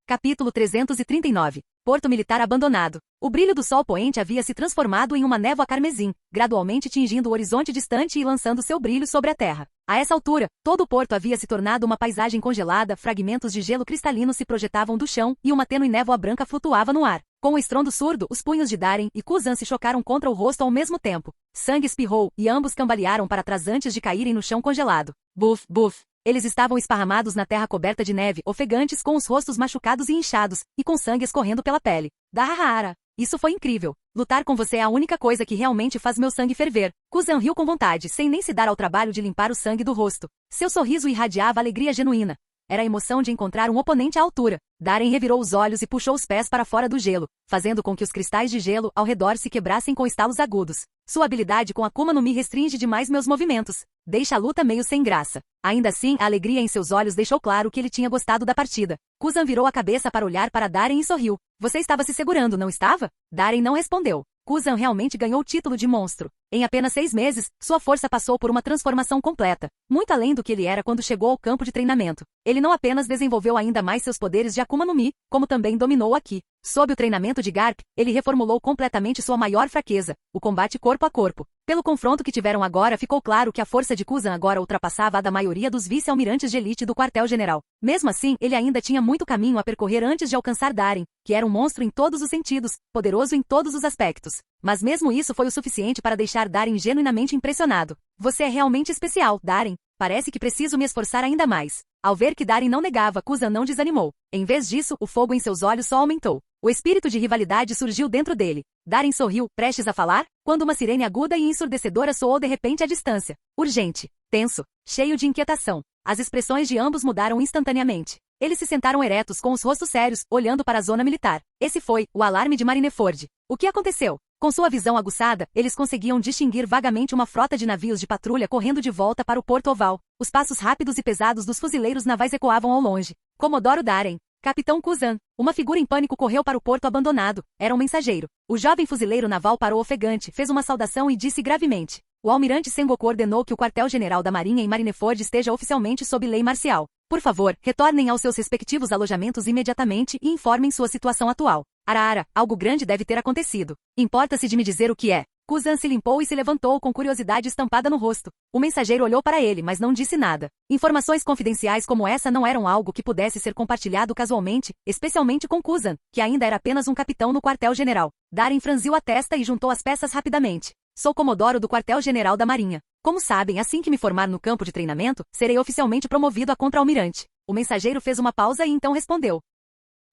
Capítulo 339. Porto militar abandonado. O brilho do sol poente havia se transformado em uma névoa carmesim, gradualmente tingindo o horizonte distante e lançando seu brilho sobre a terra. A essa altura, todo o porto havia se tornado uma paisagem congelada, fragmentos de gelo cristalino se projetavam do chão e uma tênue névoa branca flutuava no ar. Com um estrondo surdo, os punhos de Darren e Kuzan se chocaram contra o rosto ao mesmo tempo. Sangue espirrou, e ambos cambalearam para trás antes de caírem no chão congelado. Buf, buf. Eles estavam esparramados na terra coberta de neve, ofegantes, com os rostos machucados e inchados, e com sangue escorrendo pela pele. Dahahara! Isso foi incrível. Lutar com você é a única coisa que realmente faz meu sangue ferver. Kuzan riu com vontade, sem nem se dar ao trabalho de limpar o sangue do rosto. Seu sorriso irradiava alegria genuína. Era a emoção de encontrar um oponente à altura. Darren revirou os olhos e puxou os pés para fora do gelo, fazendo com que os cristais de gelo ao redor se quebrassem com estalos agudos. Sua habilidade com Akuma no Mi restringe demais meus movimentos. Deixa a luta meio sem graça. Ainda assim, a alegria em seus olhos deixou claro que ele tinha gostado da partida. Kuzan virou a cabeça para olhar para Darren e sorriu. Você estava se segurando, não estava? Darren não respondeu. Kuzan realmente ganhou o título de monstro. Em apenas 6 meses, sua força passou por uma transformação completa, muito além do que ele era quando chegou ao campo de treinamento. Ele não apenas desenvolveu ainda mais seus poderes de Akuma no Mi, como também dominou a Ki. Sob o treinamento de Garp, ele reformulou completamente sua maior fraqueza, o combate corpo a corpo. Pelo confronto que tiveram agora, ficou claro que a força de Kuzan agora ultrapassava a da maioria dos vice-almirantes de elite do quartel-general. Mesmo assim, ele ainda tinha muito caminho a percorrer antes de alcançar Darren, que era um monstro em todos os sentidos, poderoso em todos os aspectos. Mas mesmo isso foi o suficiente para deixar Darren genuinamente impressionado. Você é realmente especial, Darren. Parece que preciso me esforçar ainda mais. Ao ver que Darren não negava, Kuzan não desanimou. Em vez disso, o fogo em seus olhos só aumentou. O espírito de rivalidade surgiu dentro dele. Darren sorriu, prestes a falar, quando uma sirene aguda e ensurdecedora soou de repente à distância. Urgente, tenso, cheio de inquietação. As expressões de ambos mudaram instantaneamente. Eles se sentaram eretos com os rostos sérios, olhando para a zona militar. Esse foi o alarme de Marineford. O que aconteceu? Com sua visão aguçada, eles conseguiam distinguir vagamente uma frota de navios de patrulha correndo de volta para o Porto Oval. Os passos rápidos e pesados dos fuzileiros navais ecoavam ao longe. Comodoro Darren. Capitão Kuzan. Uma figura em pânico correu para o porto abandonado. Era um mensageiro. O jovem fuzileiro naval parou ofegante, fez uma saudação e disse gravemente. O almirante Sengoku ordenou que o quartel-general da Marinha em Marineford esteja oficialmente sob lei marcial. Por favor, retornem aos seus respectivos alojamentos imediatamente e informem sua situação atual. Arara, algo grande deve ter acontecido. Importa-se de me dizer o que é. Kuzan se limpou e se levantou com curiosidade estampada no rosto. O mensageiro olhou para ele, mas não disse nada. Informações confidenciais como essa não eram algo que pudesse ser compartilhado casualmente, especialmente com Kuzan, que ainda era apenas um capitão no quartel-general. Darren franziu a testa e juntou as peças rapidamente. Sou comodoro do quartel-general da Marinha. Como sabem, assim que me formar no campo de treinamento, serei oficialmente promovido a contra-almirante. O mensageiro fez uma pausa e então respondeu.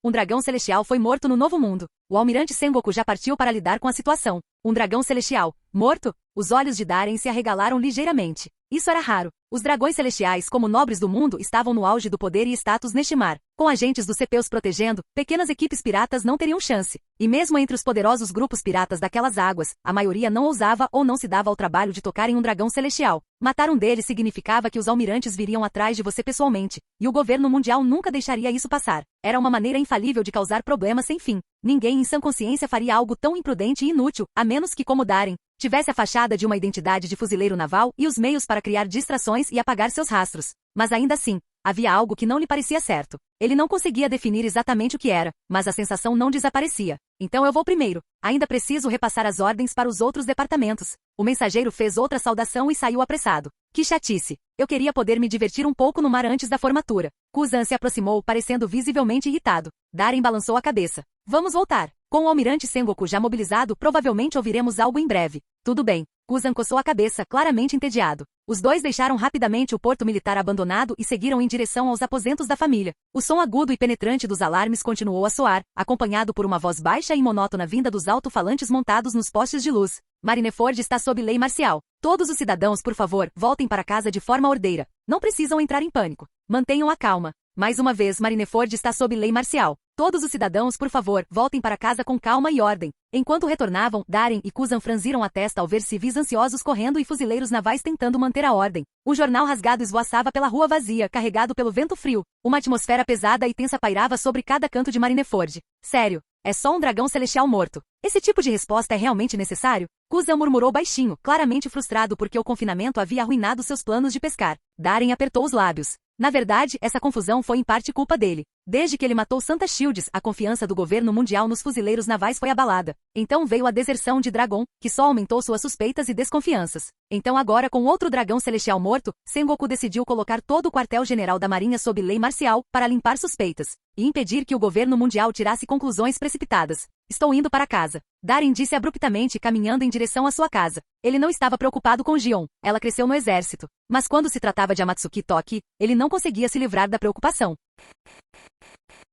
Um dragão celestial foi morto no Novo Mundo. O almirante Sengoku já partiu para lidar com a situação. Um dragão celestial, morto? Os olhos de Darren se arregalaram ligeiramente. Isso era raro. Os dragões celestiais, como nobres do mundo, estavam no auge do poder e status neste mar. Com agentes dos CP os protegendo, pequenas equipes piratas não teriam chance. E mesmo entre os poderosos grupos piratas daquelas águas, a maioria não ousava ou não se dava ao trabalho de tocar em um dragão celestial. Matar um deles significava que os almirantes viriam atrás de você pessoalmente, e o governo mundial nunca deixaria isso passar. Era uma maneira infalível de causar problemas sem fim. Ninguém em sã consciência faria algo tão imprudente e inútil, a menos que, como Darren, tivesse a fachada de uma identidade de fuzileiro naval e os meios para criar distrações e apagar seus rastros. Mas ainda assim, havia algo que não lhe parecia certo. Ele não conseguia definir exatamente o que era, mas a sensação não desaparecia. Então eu vou primeiro. Ainda preciso repassar as ordens para os outros departamentos. O mensageiro fez outra saudação e saiu apressado. Que chatice. Eu queria poder me divertir um pouco no mar antes da formatura. Kuzan se aproximou, parecendo visivelmente irritado. Darren balançou a cabeça. Vamos voltar. Com o almirante Sengoku já mobilizado, provavelmente ouviremos algo em breve. Tudo bem. Kuzan coçou a cabeça, claramente entediado. Os dois deixaram rapidamente o porto militar abandonado e seguiram em direção aos aposentos da família. O som agudo e penetrante dos alarmes continuou a soar, acompanhado por uma voz baixa e monótona vinda dos alto-falantes montados nos postes de luz. Marineford está sob lei marcial. Todos os cidadãos, por favor, voltem para casa de forma ordeira. Não precisam entrar em pânico. Mantenham a calma. Mais uma vez, Marineford está sob lei marcial. Todos os cidadãos, por favor, voltem para casa com calma e ordem. Enquanto retornavam, Darren e Kuzan franziram a testa ao ver civis ansiosos correndo e fuzileiros navais tentando manter a ordem. Um jornal rasgado esvoaçava pela rua vazia, carregado pelo vento frio. Uma atmosfera pesada e tensa pairava sobre cada canto de Marineford. Sério, é só um dragão celestial morto. Esse tipo de resposta é realmente necessário? Kuzan murmurou baixinho, claramente frustrado porque o confinamento havia arruinado seus planos de pescar. Darren apertou os lábios. Na verdade, essa confusão foi em parte culpa dele. Desde que ele matou Santa Shields, a confiança do governo mundial nos fuzileiros navais foi abalada. Então veio a deserção de Dragon, que só aumentou suas suspeitas e desconfianças. Então agora, com outro dragão celestial morto, Sengoku decidiu colocar todo o quartel-general da Marinha sob lei marcial, para limpar suspeitas, e impedir que o governo mundial tirasse conclusões precipitadas. Estou indo para casa. Darren disse abruptamente, caminhando em direção à sua casa. Ele não estava preocupado com Gion. Ela cresceu no exército. Mas quando se tratava de Amatsuki Toki, ele não conseguia se livrar da preocupação.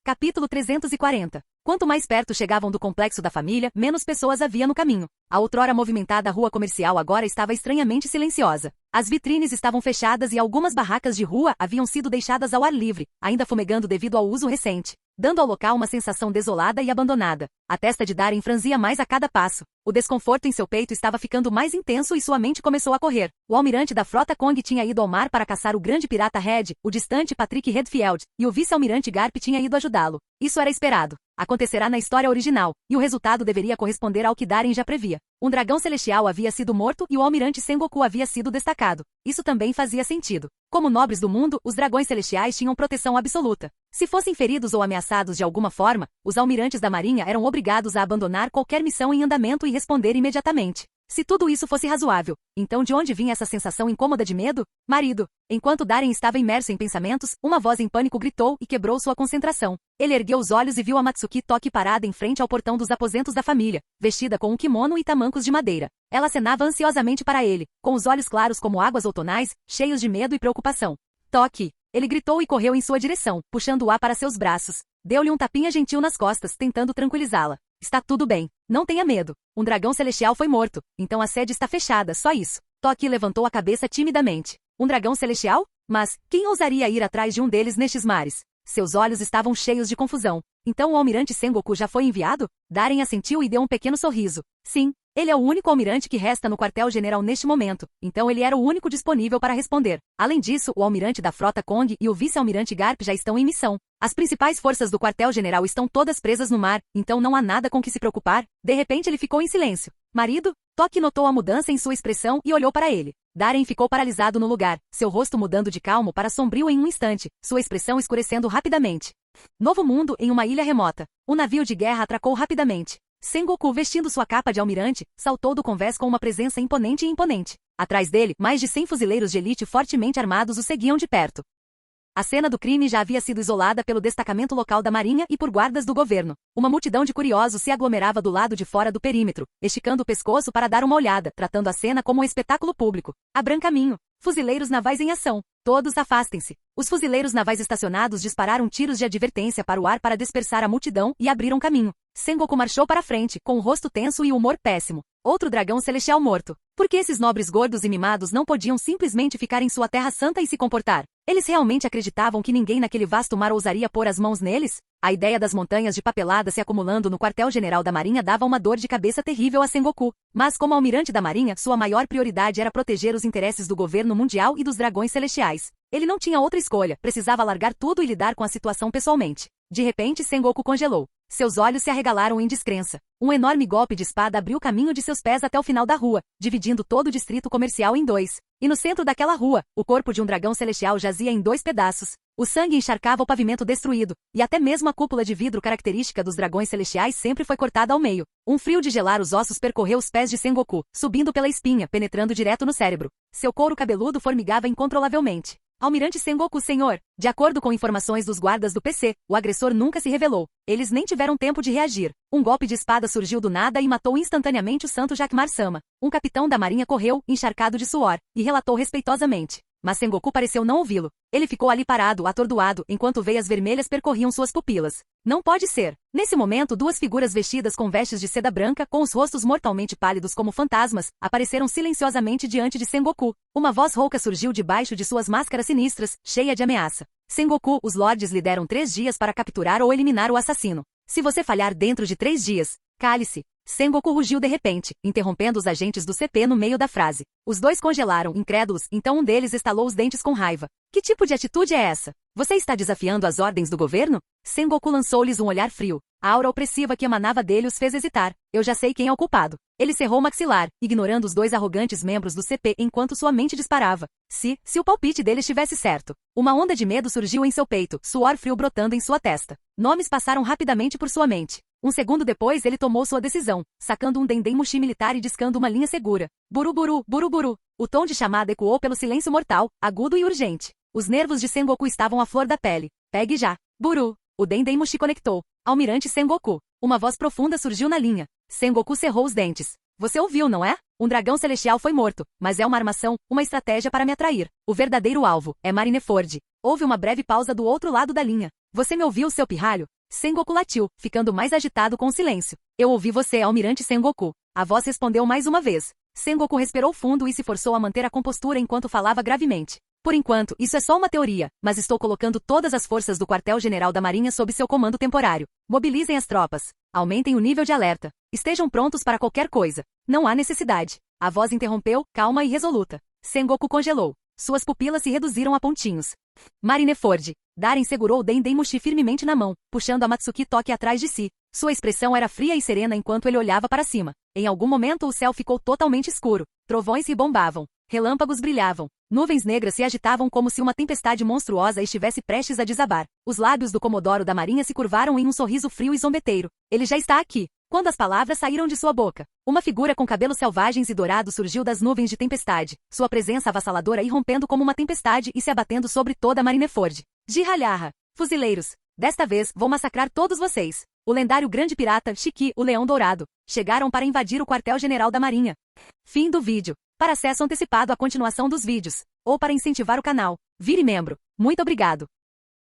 Capítulo 340. Quanto mais perto chegavam do complexo da família, menos pessoas havia no caminho. A outrora movimentada rua comercial agora estava estranhamente silenciosa. As vitrines estavam fechadas e algumas barracas de rua haviam sido deixadas ao ar livre, ainda fumegando devido ao uso recente, dando ao local uma sensação desolada e abandonada. A testa de Darren franzia mais a cada passo. O desconforto em seu peito estava ficando mais intenso e sua mente começou a correr. O almirante da frota Kong tinha ido ao mar para caçar o grande pirata Red, o distante Patrick Redfield, e o vice-almirante Garp tinha ido ajudá-lo. Isso era esperado. Acontecerá na história original, e o resultado deveria corresponder ao que Darren já previa. Um dragão celestial havia sido morto e o almirante Sengoku havia sido destacado. Isso também fazia sentido. Como nobres do mundo, os dragões celestiais tinham proteção absoluta. Se fossem feridos ou ameaçados de alguma forma, os almirantes da marinha eram obrigados a abandonar qualquer missão em andamento e responder imediatamente. Se tudo isso fosse razoável, então de onde vinha essa sensação incômoda de medo? Marido. Enquanto Darren estava imerso em pensamentos, uma voz em pânico gritou e quebrou sua concentração. Ele ergueu os olhos e viu a Matsuki Toki parada em frente ao portão dos aposentos da família, vestida com um kimono e tamancos de madeira. Ela acenava ansiosamente para ele, com os olhos claros como águas outonais, cheios de medo e preocupação. Toki! Ele gritou e correu em sua direção, puxando-a para seus braços. Deu-lhe um tapinha gentil nas costas, tentando tranquilizá-la. Está tudo bem. Não tenha medo. Um dragão celestial foi morto, então a sede está fechada, só isso. Toki levantou a cabeça timidamente. Um dragão celestial? Mas, quem ousaria ir atrás de um deles nestes mares? Seus olhos estavam cheios de confusão. Então o almirante Sengoku já foi enviado? Darren assentiu e deu um pequeno sorriso. Sim, ele é o único almirante que resta no quartel-general neste momento, então ele era o único disponível para responder. Além disso, o almirante da frota Kong e o vice-almirante Garp já estão em missão. As principais forças do quartel-general estão todas presas no mar, então não há nada com que se preocupar. De repente ele ficou em silêncio. Marido? Toki notou a mudança em sua expressão e olhou para ele. Darren ficou paralisado no lugar, seu rosto mudando de calmo para sombrio em um instante, sua expressão escurecendo rapidamente. Novo mundo em uma ilha remota. Um navio de guerra atracou rapidamente. Sengoku, vestindo sua capa de almirante, saltou do convés com uma presença imponente. Atrás dele, mais de 100 fuzileiros de elite fortemente armados o seguiam de perto. A cena do crime já havia sido isolada pelo destacamento local da marinha e por guardas do governo. Uma multidão de curiosos se aglomerava do lado de fora do perímetro, esticando o pescoço para dar uma olhada, tratando a cena como um espetáculo público. Abram caminho. Fuzileiros navais em ação. Todos afastem-se. Os fuzileiros navais estacionados dispararam tiros de advertência para o ar para dispersar a multidão e abriram caminho. Sengoku marchou para frente, com o rosto tenso e o humor péssimo. Outro dragão celestial morto. Por que esses nobres gordos e mimados não podiam simplesmente ficar em sua terra santa e se comportar? Eles realmente acreditavam que ninguém naquele vasto mar ousaria pôr as mãos neles? A ideia das montanhas de papelada se acumulando no quartel-general da Marinha dava uma dor de cabeça terrível a Sengoku. Mas como almirante da Marinha, sua maior prioridade era proteger os interesses do governo mundial e dos dragões celestiais. Ele não tinha outra escolha, precisava largar tudo e lidar com a situação pessoalmente. De repente, Sengoku congelou. Seus olhos se arregalaram em descrença. Um enorme golpe de espada abriu o caminho de seus pés até o final da rua, dividindo todo o distrito comercial em dois. E no centro daquela rua, o corpo de um dragão celestial jazia em 2 pedaços. O sangue encharcava o pavimento destruído, e até mesmo a cúpula de vidro característica dos dragões celestiais sempre foi cortada ao meio. Um frio de gelar os ossos percorreu os pés de Sengoku, subindo pela espinha, penetrando direto no cérebro. Seu couro cabeludo formigava incontrolavelmente. Almirante Sengoku, senhor. De acordo com informações dos guardas do PC, o agressor nunca se revelou. Eles nem tiveram tempo de reagir. Um golpe de espada surgiu do nada e matou instantaneamente o santo Jaquemar-sama. Um capitão da marinha correu, encharcado de suor, e relatou respeitosamente. Mas Sengoku pareceu não ouvi-lo. Ele ficou ali parado, atordoado, enquanto veias vermelhas percorriam suas pupilas. Não pode ser. Nesse momento, 2 figuras vestidas com vestes de seda branca, com os rostos mortalmente pálidos como fantasmas, apareceram silenciosamente diante de Sengoku. Uma voz rouca surgiu debaixo de suas máscaras sinistras, cheia de ameaça. Sengoku, os lordes lhe deram 3 dias para capturar ou eliminar o assassino. Se você falhar dentro de 3 dias, cale-se. Sengoku rugiu de repente, interrompendo os agentes do CP no meio da frase. Os 2 congelaram, incrédulos, então um deles estalou os dentes com raiva. Que tipo de atitude é essa? Você está desafiando as ordens do governo? Sengoku lançou-lhes um olhar frio. A aura opressiva que emanava dele os fez hesitar. Eu já sei quem é o culpado. Ele cerrou o maxilar, ignorando os 2 arrogantes membros do CP enquanto sua mente disparava. Se o palpite dele estivesse certo. Uma onda de medo surgiu em seu peito, suor frio brotando em sua testa. Nomes passaram rapidamente por sua mente. Um segundo depois ele tomou sua decisão, sacando um dendem mushi militar e discando uma linha segura. Buruburu, buruburu. O tom de chamada ecoou pelo silêncio mortal, agudo e urgente. Os nervos de Sengoku estavam à flor da pele. Pegue já. Buru. O dendem mushi conectou. Almirante Sengoku. Uma voz profunda surgiu na linha. Sengoku cerrou os dentes. Você ouviu, não é? Um dragão celestial foi morto, mas é uma armação, uma estratégia para me atrair. O verdadeiro alvo é Marineford. Houve uma breve pausa do outro lado da linha. Você me ouviu, seu pirralho? Sengoku latiu, ficando mais agitado com o silêncio. Eu ouvi você, almirante Sengoku. A voz respondeu mais uma vez. Sengoku respirou fundo e se forçou a manter a compostura enquanto falava gravemente. Por enquanto, isso é só uma teoria, mas estou colocando todas as forças do quartel-general da Marinha sob seu comando temporário. Mobilizem as tropas. Aumentem o nível de alerta. Estejam prontos para qualquer coisa. Não há necessidade. A voz interrompeu, calma e resoluta. Sengoku congelou. Suas pupilas se reduziram a pontinhos. Marineford. Daren segurou Dendemushi firmemente na mão, puxando a Matsuki Toki atrás de si. Sua expressão era fria e serena enquanto ele olhava para cima. Em algum momento o céu ficou totalmente escuro. Trovões ribombavam. Relâmpagos brilhavam. Nuvens negras se agitavam como se uma tempestade monstruosa estivesse prestes a desabar. Os lábios do Comodoro da Marinha se curvaram em um sorriso frio e zombeteiro. Ele já está aqui. Quando as palavras saíram de sua boca, uma figura com cabelos selvagens e dourados surgiu das nuvens de tempestade, sua presença avassaladora irrompendo como uma tempestade e se abatendo sobre toda a Marineford. Jirralharra! Fuzileiros! Desta vez, vou massacrar todos vocês. O lendário grande pirata, Shiki, o Leão Dourado, chegaram para invadir o quartel-general da Marinha. Fim do vídeo. Para acesso antecipado à continuação dos vídeos, ou para incentivar o canal, vire membro. Muito obrigado.